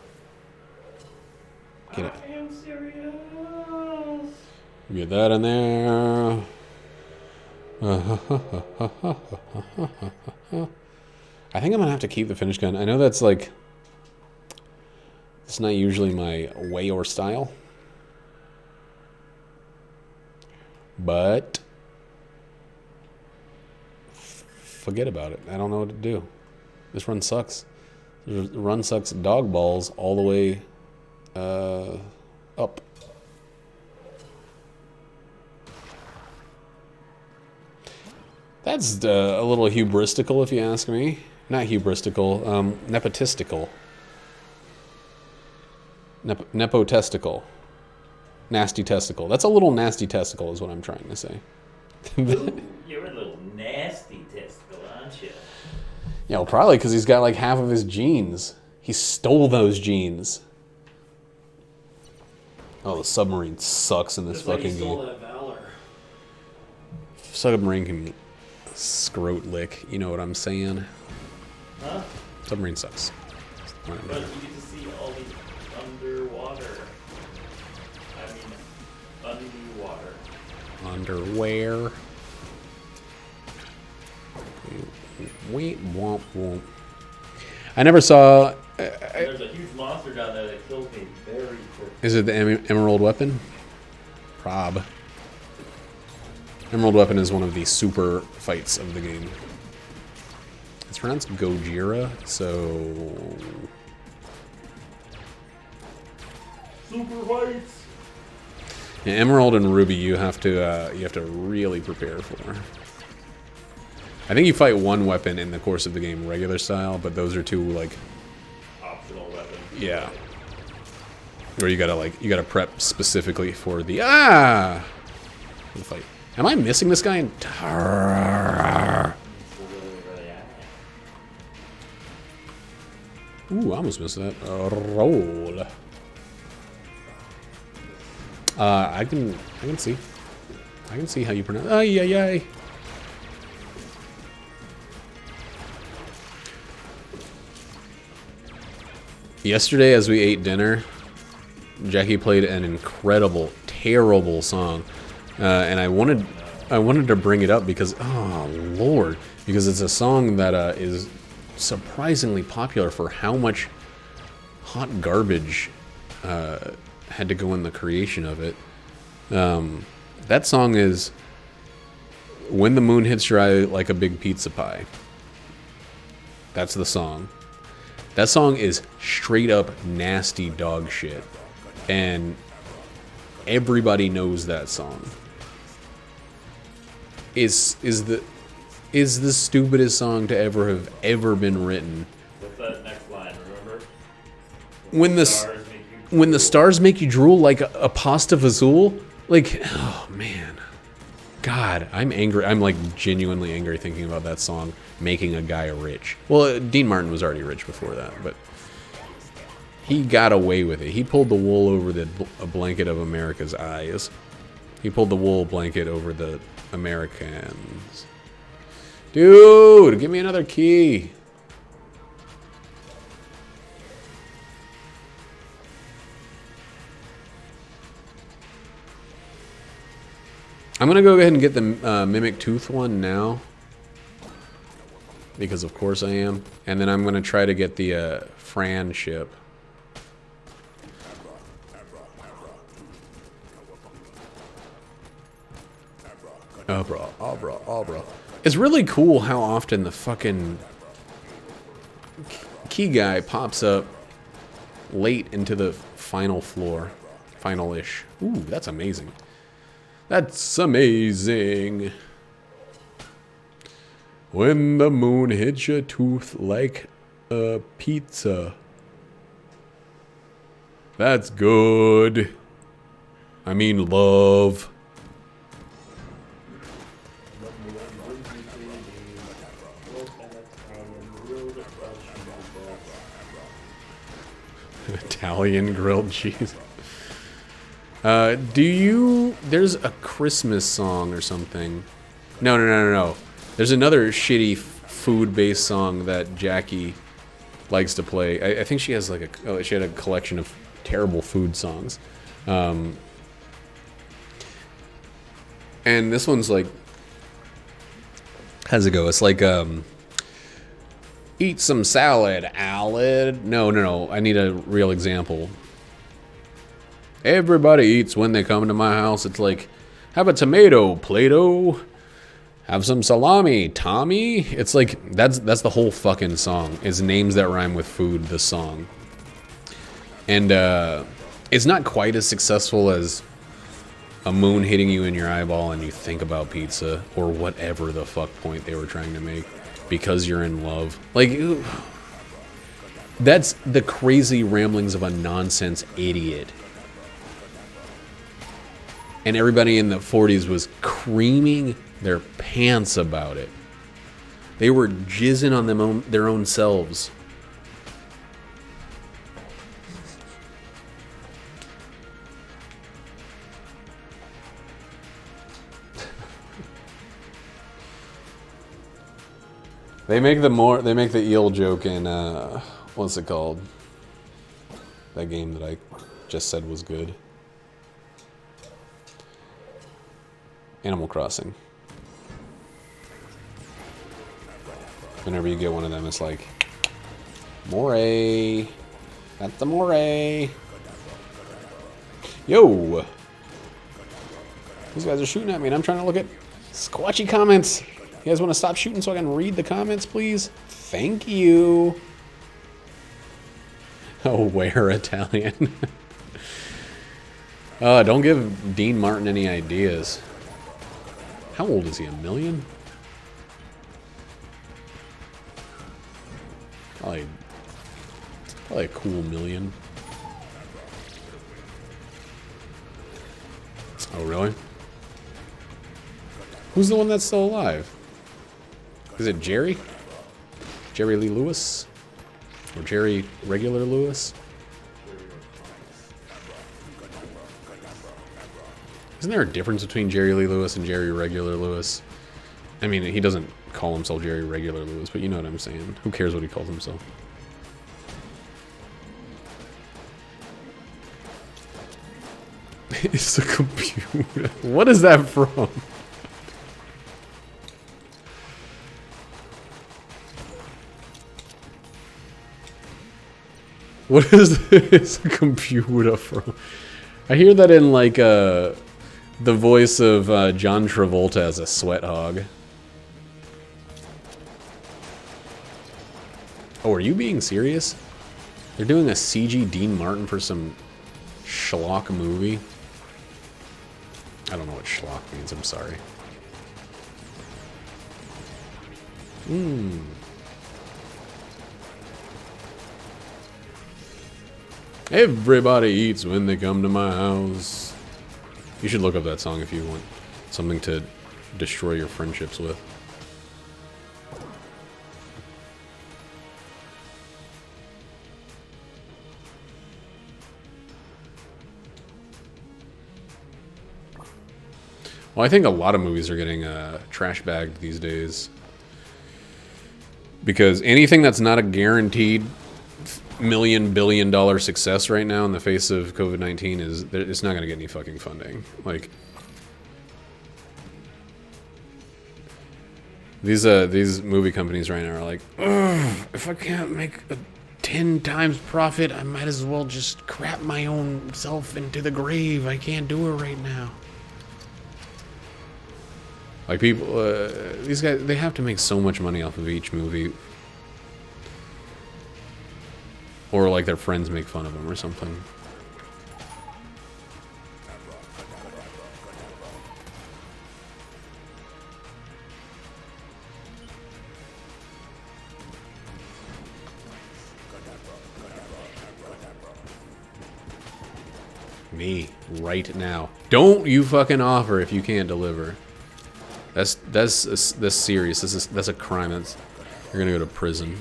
Get it. I am serious. Get that in there. I think I'm gonna have to keep the finish gun. I know that's like, it's not usually my way or style, but forget about it. I don't know what to do. This run sucks. The run sucks dog balls all the way up. That's a little hubristical, if you ask me. Not hubristical, nepotistical. Nepotestical. Nasty testicle. That's a little nasty testicle is what I'm trying to say. Ooh, you're a little nasty testicle, aren't you? Yeah, well, probably because he's got like half of his genes. He stole those genes. Oh, the submarine sucks in this Just like fucking he stole game. that valor. Submarine can scrote lick. You know what I'm saying? Huh? Submarine sucks. But you get to see all the underwater. I mean, underwater. Underwear. Wait, womp womp. I never saw. There's a huge monster down there that kills me very quick. Is it the Emerald Weapon? Prob. Emerald Weapon is one of the super fights of the game. It's pronounced Gojira, so Super fights. Yeah, Emerald and Ruby, you have to really prepare for. I think you fight one weapon in the course of the game, regular style, but those are two like Optional weapons. yeah. Or you gotta prep specifically for the the fight. Am I missing this guy? Ooh, I almost missed that. Roll. I can see. I can see how you pronounce. Ay ay ay. Yesterday, as we ate dinner, Jackie played an incredible, terrible song, and I wanted to bring it up because, oh Lord, because it's a song that is surprisingly popular for how much hot garbage had to go in the creation of it. That song is "When the Moon Hits Your Eye Like a Big Pizza Pie." That's the song. That song is straight up nasty dog shit. And everybody knows that song. Is the stupidest song to ever been written. What's that next line, remember? When the stars make you drool like a pasta fazool? Like, oh man. God, I'm angry. I'm like genuinely angry thinking about that song making a guy rich. Well, Dean Martin was already rich before that, but he got away with it. He pulled the wool over a blanket of America's eyes. He pulled the wool blanket over the Americans. Dude, give me another key. I'm going to go ahead and get the Mimic Tooth one now. Because of course I am. And then I'm going to try to get the Fran ship. Abra. It's really cool how often the fucking key guy pops up late into the final floor. Final-ish. Ooh, that's amazing. That's amazing. When the moon hits your tooth like a pizza. That's good. I mean love. Italian grilled cheese. There's a Christmas song or something. No. There's another shitty food-based song that Jackie likes to play. I think she has she had a collection of terrible food songs. And this one's like, how's it go? It's like, eat some salad, Alad. No. I need a real example. Everybody eats when they come to my house. It's like, have a tomato, Play-Doh. Have some salami, Tommy. It's like, that's the whole fucking song. It's names that rhyme with food, the song. And it's not quite as successful as a moon hitting you in your eyeball and you think about pizza or whatever the fuck point they were trying to make because you're in love. Like, that's the crazy ramblings of a nonsense idiot. And everybody in the 40s was creaming their pants about it. They were jizzing on their own selves. They make the eel joke in what's it called? That game that I just said was good. Animal Crossing. Whenever you get one of them, it's like, Moray. That's the Moray. Yo! These guys are shooting at me and I'm trying to look at squatchy comments. You guys want to stop shooting so I can read the comments, please? Thank you. Oh, where Italian? Don't give Dean Martin any ideas. How old is he? A million? Probably a cool million. Oh, really? Who's the one that's still alive? Is it Jerry? Jerry Lee Lewis? Or Jerry Regular Lewis? Isn't there a difference between Jerry Lee Lewis and Jerry Regular Lewis? I mean, he doesn't call himself Jerry Regular Lewis, but you know what I'm saying. Who cares what he calls himself? It's a computer. What is that from? What is this computer from? I hear that in like the voice of John Travolta as a sweat hog. Oh, are you being serious? They're doing a CG Dean Martin for some schlock movie? I don't know what schlock means, I'm sorry. Everybody eats when they come to my house. You should look up that song if you want something to destroy your friendships with. Well, I think a lot of movies are getting trash bagged these days. Because anything that's not a guaranteed $1 billion success right now in the face of COVID-19 is it's not going to get any fucking funding. Like these movie companies right now are like, ugh, if I can't make a 10 times profit, I might as well just crap my own self into the grave. I can't do it right now. Like people, these guys, they have to make so much money off of each movie. Or like their friends make fun of them or something. Me, right now. Don't you fucking offer if you can't deliver. That's serious. That's a crime. You're gonna go to prison.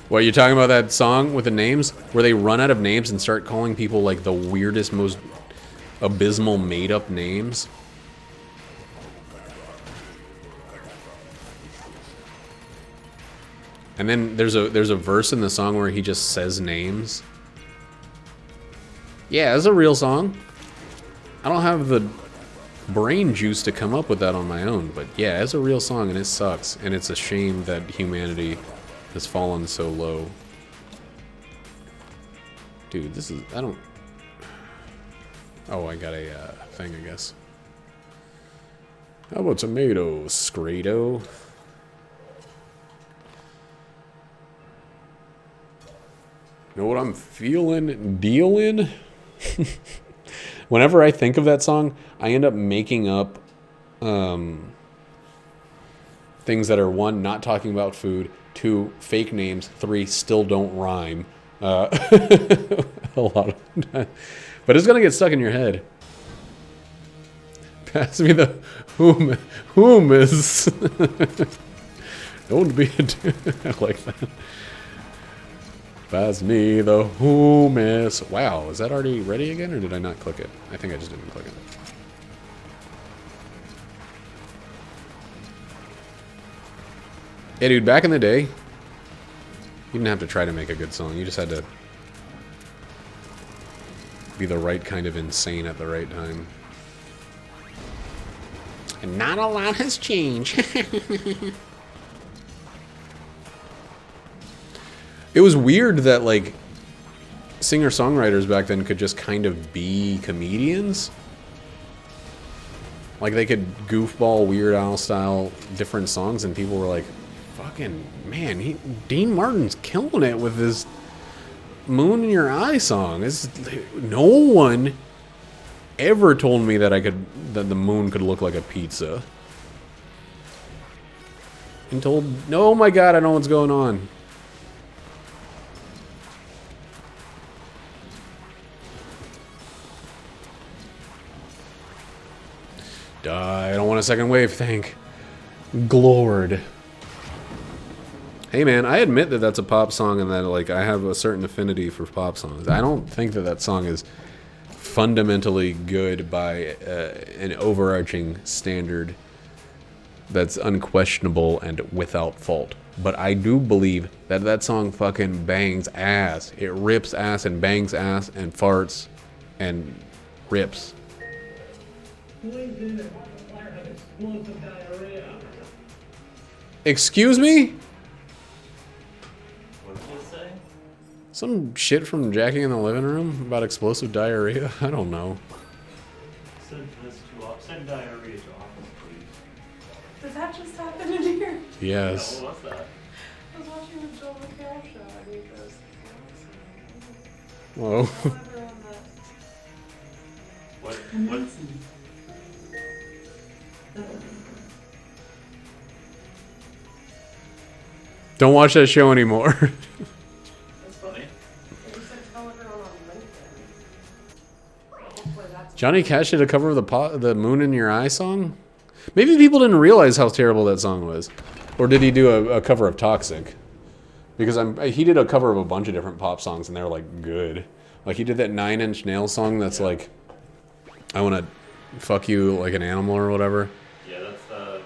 What, you're talking about that song with the names? Where they run out of names and start calling people like the weirdest, most abysmal made-up names? And then there's a verse in the song where he just says names. Yeah, it's a real song. I don't have the brain juice to come up with that on my own, but yeah, it's a real song and it sucks. And it's a shame that humanity has fallen so low. Dude, this is... I don't... Oh, I got a thing, I guess. How about tomatoes, Scrado? Know what I'm feeling? Dealing? Whenever I think of that song, I end up making up things that are, 1, not talking about food, 2, fake names, 3, still don't rhyme. A lot of time. But it's gonna get stuck in your head. Pass me the hummus. Don't be a I like that. Pass me the hummus. Wow, is that already ready again, or did I not click it? I think I just didn't click it. Yeah, dude, back in the day, you didn't have to try to make a good song. You just had to be the right kind of insane at the right time. And not a lot has changed. It was weird that, like, singer-songwriters back then could just kind of be comedians. Like, they could goofball, Weird Al style different songs, and people were like, fucking man, Dean Martin's killing it with his Moon in Your Eye song. No one ever told me that that the moon could look like a pizza. And oh my god, I know what's going on. I don't want a second wave, thank Glord. Hey man, I admit that that's a pop song and that like I have a certain affinity for pop songs. I don't think that that song is fundamentally good by an overarching standard that's unquestionable and without fault. But I do believe that that song fucking bangs ass. It rips ass and bangs ass and farts and rips. Excuse me? What did you say? Some shit from Jackie in the living room about explosive diarrhea? I don't know. Send diarrhea to office, please. Did that just happen in here? Yes. No, what's that? I was watching the Joel McHale show and he goes, Whoa. What's Don't watch that show anymore. That's funny. He said tell everyone on LinkedIn. Hopefully that's Johnny Cash did a cover of the Moon in Your Eye song? Maybe people didn't realize how terrible that song was. Or did he do a cover of Toxic? Because he did a cover of a bunch of different pop songs and they're like good. Like he did that 9 Inch Nails song that's like, I want to fuck you like an animal or whatever. Yeah, that's I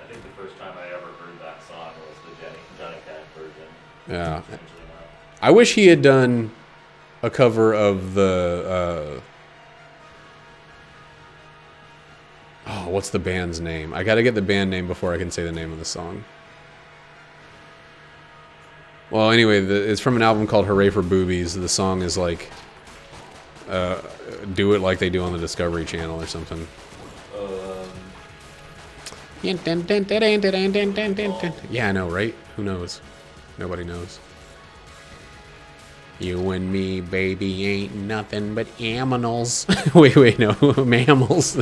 think the first time I ever heard that song was the Johnny Cash version. Yeah. Essentially not. I wish he had done a cover of the oh, what's the band's name? I gotta get the band name before I can say the name of the song. Well, anyway, it's from an album called Hooray for Boobies. The song is like Do It Like They Do on the Discovery Channel or something. Yeah, I know, right? Who knows? Nobody knows. You and me, baby, ain't nothing but aminals. wait, no, mammals.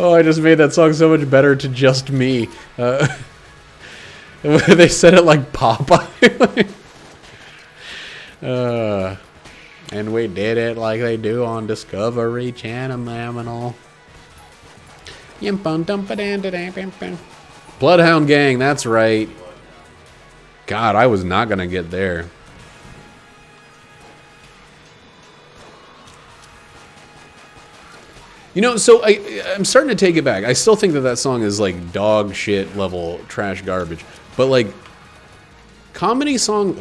Oh, I just made that song so much better to just me. They said it like Popeye. And we did it like they do on Discovery Channel. Bloodhound Gang, that's right. God, I was not gonna get there. You know, so I'm starting to take it back. I still think that that song is like dog shit level trash garbage. But like, comedy songs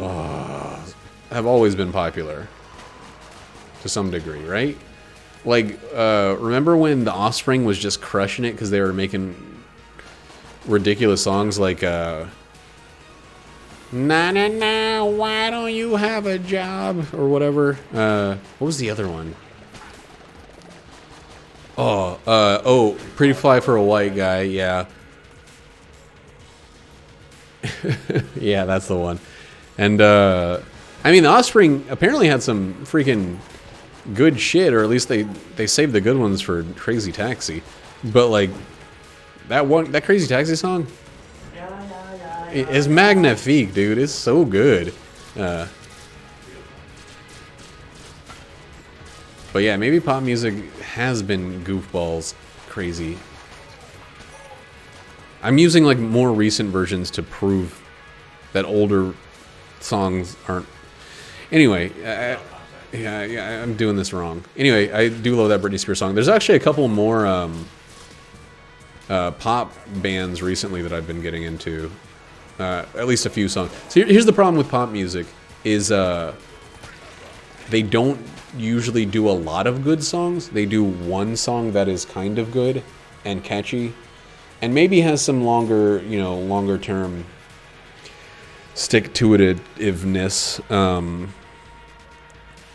have always been popular. To some degree, right? Like, remember when The Offspring was just crushing it because they were making ridiculous songs like, Na na na, why don't you have a job? Or whatever. What was the other one? Oh, Pretty Fly for a White Guy, yeah. Yeah, that's the one. And, I mean, The Offspring apparently had some freaking good shit, or at least they saved the good ones for Crazy Taxi. But, like, that Crazy Taxi song is magnifique, dude. It's so good. But yeah, maybe pop music has been goofballs crazy. I'm using like more recent versions to prove that older songs aren't. Anyway, yeah, I'm doing this wrong. Anyway, I do love that Britney Spears song. There's actually a couple more pop bands recently that I've been getting into. At least a few songs. So here's the problem with pop music is they don't usually do a lot of good songs. They do one song that is kind of good and catchy and maybe has some longer term stick-to-itiveness.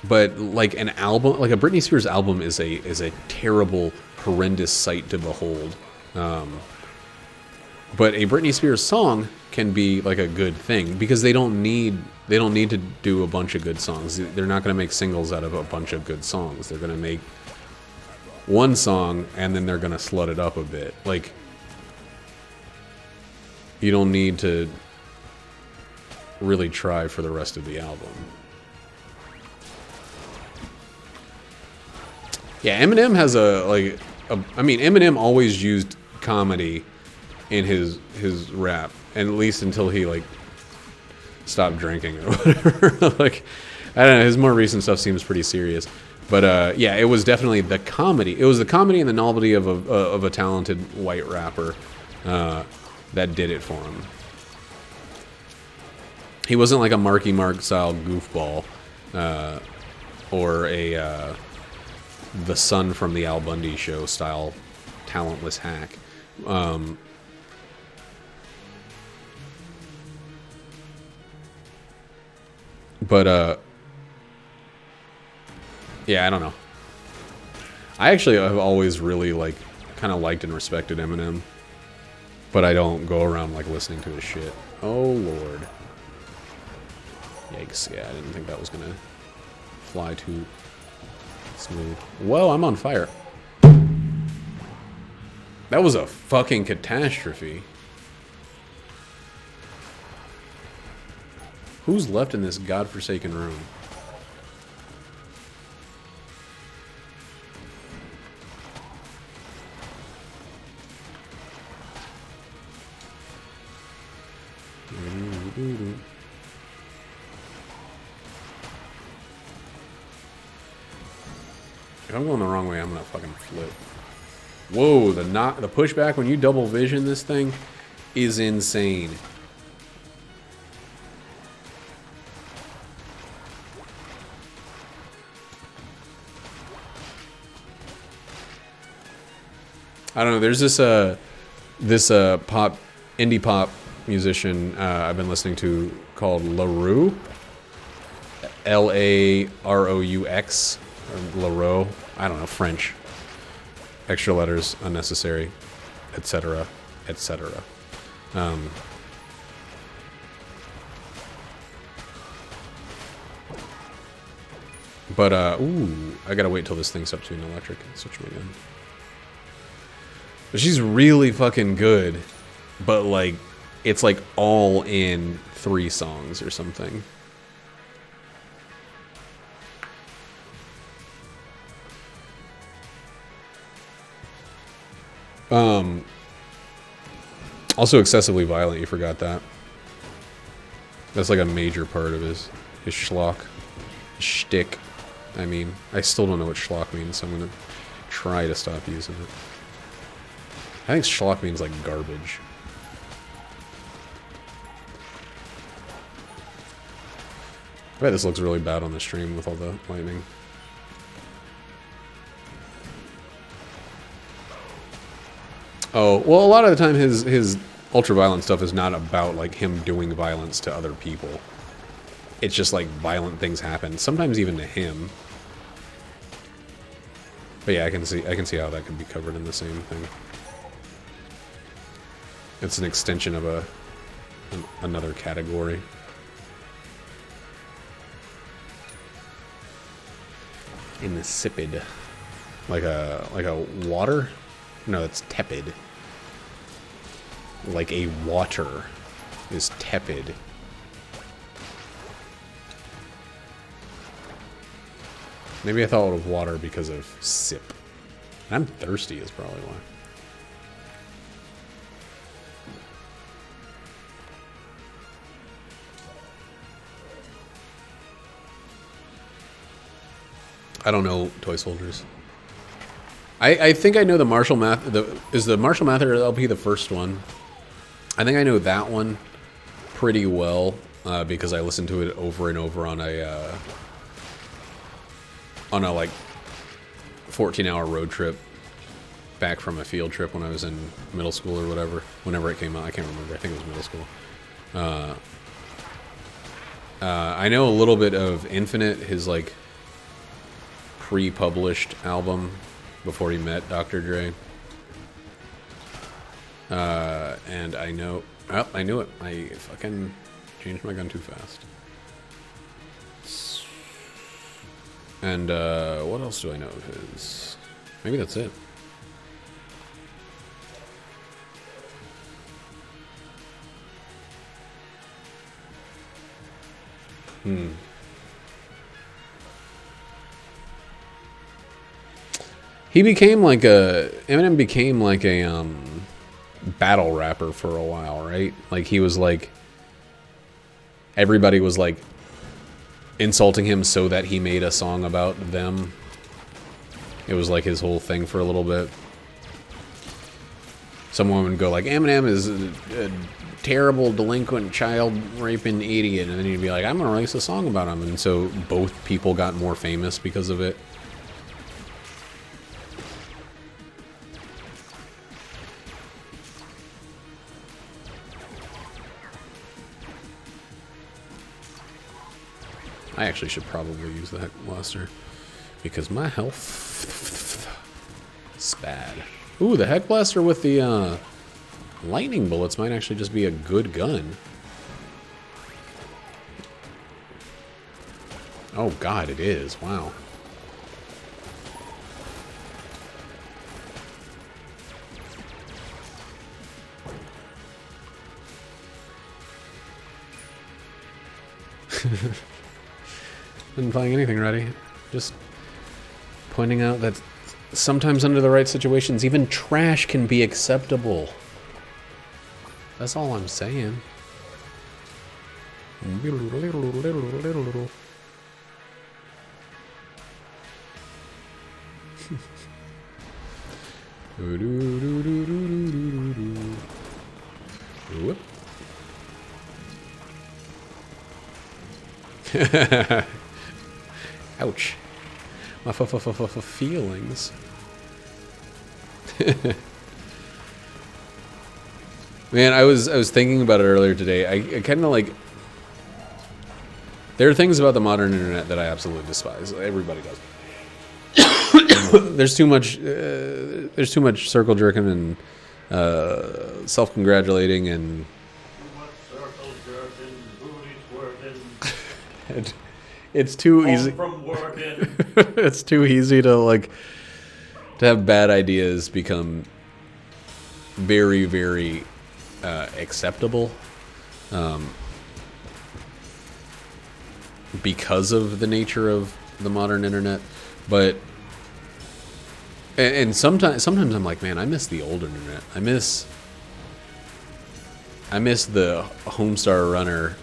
But like an album, like a Britney Spears album is a terrible horrendous sight to behold. But a Britney Spears song can be like a good thing because they don't need to do a bunch of good songs. They're not going to make singles out of a bunch of good songs. They're going to make one song and then they're going to slut it up a bit. Like, you don't need to really try for the rest of the album. Yeah, Eminem has I mean, Eminem always used comedy in his rap, and at least until he like stopped drinking or whatever. Like, I don't know, his more recent stuff seems pretty serious. But yeah, it was definitely the comedy. It was the comedy and the novelty of a talented white rapper that did it for him. He wasn't like a Marky Mark style goofball or a the son from the Al Bundy show style talentless hack. But yeah, I don't know. I actually have always really like kind of liked and respected Eminem, but I don't go around like listening to his shit. Oh Lord. Yikes, yeah, I didn't think that was gonna fly too smooth. Whoa, I'm on fire. That was a fucking catastrophe. Who's left in this godforsaken room? If I'm going the wrong way, I'm gonna fucking flip. Whoa, the pushback when you double vision this thing is insane. I don't know. There's this indie pop musician I've been listening to called LaRoux, Laroux, or LaRoux. I don't know, French. Extra letters unnecessary, etc., etc. But ooh, I gotta wait till this thing's up to an electric and switch my gun. But she's really fucking good, but like, it's like all in 3 songs or something. Also excessively violent, you forgot that. That's like a major part of his schlock. Shtick. I mean, I still don't know what schlock means, so I'm gonna try to stop using it. I think schlock means like garbage. I bet this looks really bad on the stream with all the lightning. Oh, well, a lot of the time his ultra-violent stuff is not about like him doing violence to other people. It's just like violent things happen, sometimes even to him. But yeah, I can see how that could be covered in the same thing. It's an extension of another category. Insipid. Like a water? No, it's tepid. Like a water is tepid. Maybe I thought of water because of sip. I'm thirsty is probably why. I don't know Toy Soldiers. I think I know the Marshall is the Marshall Mathers LP the first one? I think I know that one pretty well because I listened to it over and over on a like 14-hour road trip back from a field trip when I was in middle school or whatever. Whenever it came out, I can't remember. I think it was middle school. I know a little bit of Infinite, his like pre-published album before he met Dr. Dre. And I know... Oh, I knew it. I fucking changed my gun too fast. And, what else do I know of his? Maybe that's it. He became like Eminem became like a, battle rapper for a while, right? Like, he was like... Everybody was like... insulting him so that he made a song about them. It was like his whole thing for a little bit. Someone would go like, Eminem is a terrible, delinquent, child-raping idiot. And then he'd be like, I'm going to release a song about him. And so both people got more famous because of it. I actually should probably use the Heck Blaster because my health is bad. Ooh, the Heck Blaster with the lightning bullets might actually just be a good gun. Oh god, it is. Wow. Not playing anything ready. Just pointing out that sometimes under the right situations, even trash can be acceptable. That's all I'm saying. Whoop. Ouch. My feelings. Man, I was thinking about it earlier today. I kind of like... There are things about the modern internet that I absolutely despise. Everybody does. There's too much circle jerking and self-congratulating and... It's too easy. From working. It's too easy to like to have bad ideas become very, very acceptable because of the nature of the modern internet. But and sometimes I'm like, man, I miss the old internet. I miss the Homestar Runner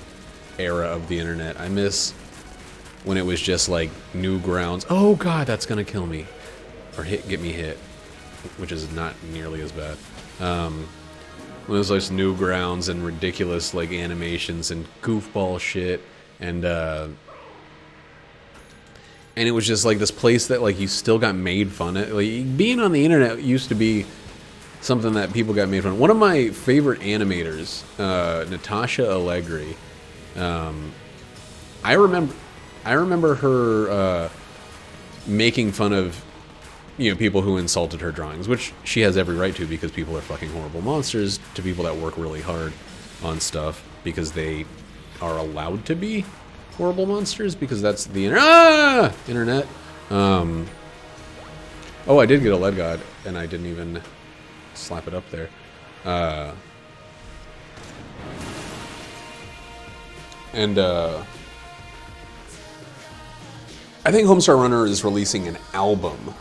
era of the internet. I miss when it was just like Newgrounds. Oh god, that's gonna kill me, or get me hit, which is not nearly as bad. When it was like Newgrounds and ridiculous like animations and goofball shit, and it was just like this place that like you still got made fun of. Like, being on the internet used to be something that people got made fun of. One of my favorite animators, Natasha Allegri. I remember her making fun of, you know, people who insulted her drawings, which she has every right to, because people are fucking horrible monsters to people that work really hard on stuff, because they are allowed to be horrible monsters, because that's the internet. Oh, I did get a lead god, and I didn't even slap it up there. I think Homestar Runner is releasing an album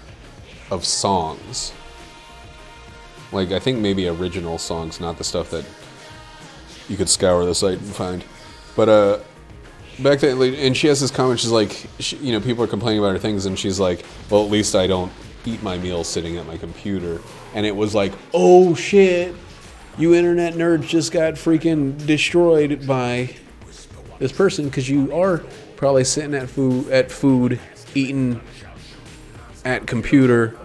of songs. Like, I think maybe original songs, not the stuff that you could scour the site and find. But, back then, and she has this comment, she's like, you know, people are complaining about her things, and she's like, well, at least I don't eat my meals sitting at my computer. And it was like, oh shit, you internet nerds just got freaking destroyed by this person, because you are probably sitting at food, eating at computer.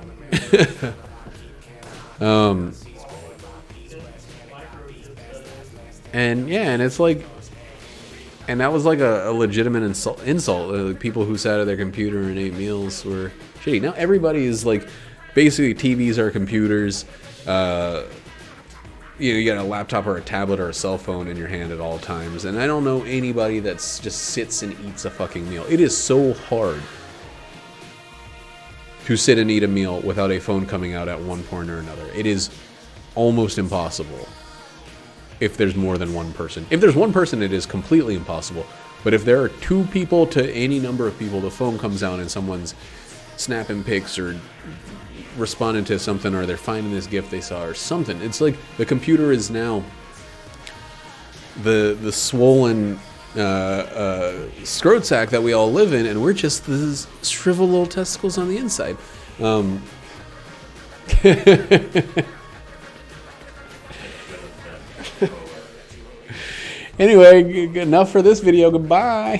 And yeah, and it's like, and that was like a legitimate insult. People who sat at their computer and ate meals were shitty. Now everybody is like, basically TVs are computers. You got a laptop or a tablet or a cell phone in your hand at all times. And I don't know anybody that's just sits and eats a fucking meal. It is so hard to sit and eat a meal without a phone coming out at one point or another. It is almost impossible if there's more than one person. If there's one person, it is completely impossible. But if there are two people to any number of people, the phone comes out and someone's snapping pics or responding to something, or they're finding this GIF they saw or something. It's like the computer is now the swollen scrot sack that we all live in, and we're just the shriveled little testicles on the inside. Anyway, enough for this video. Goodbye.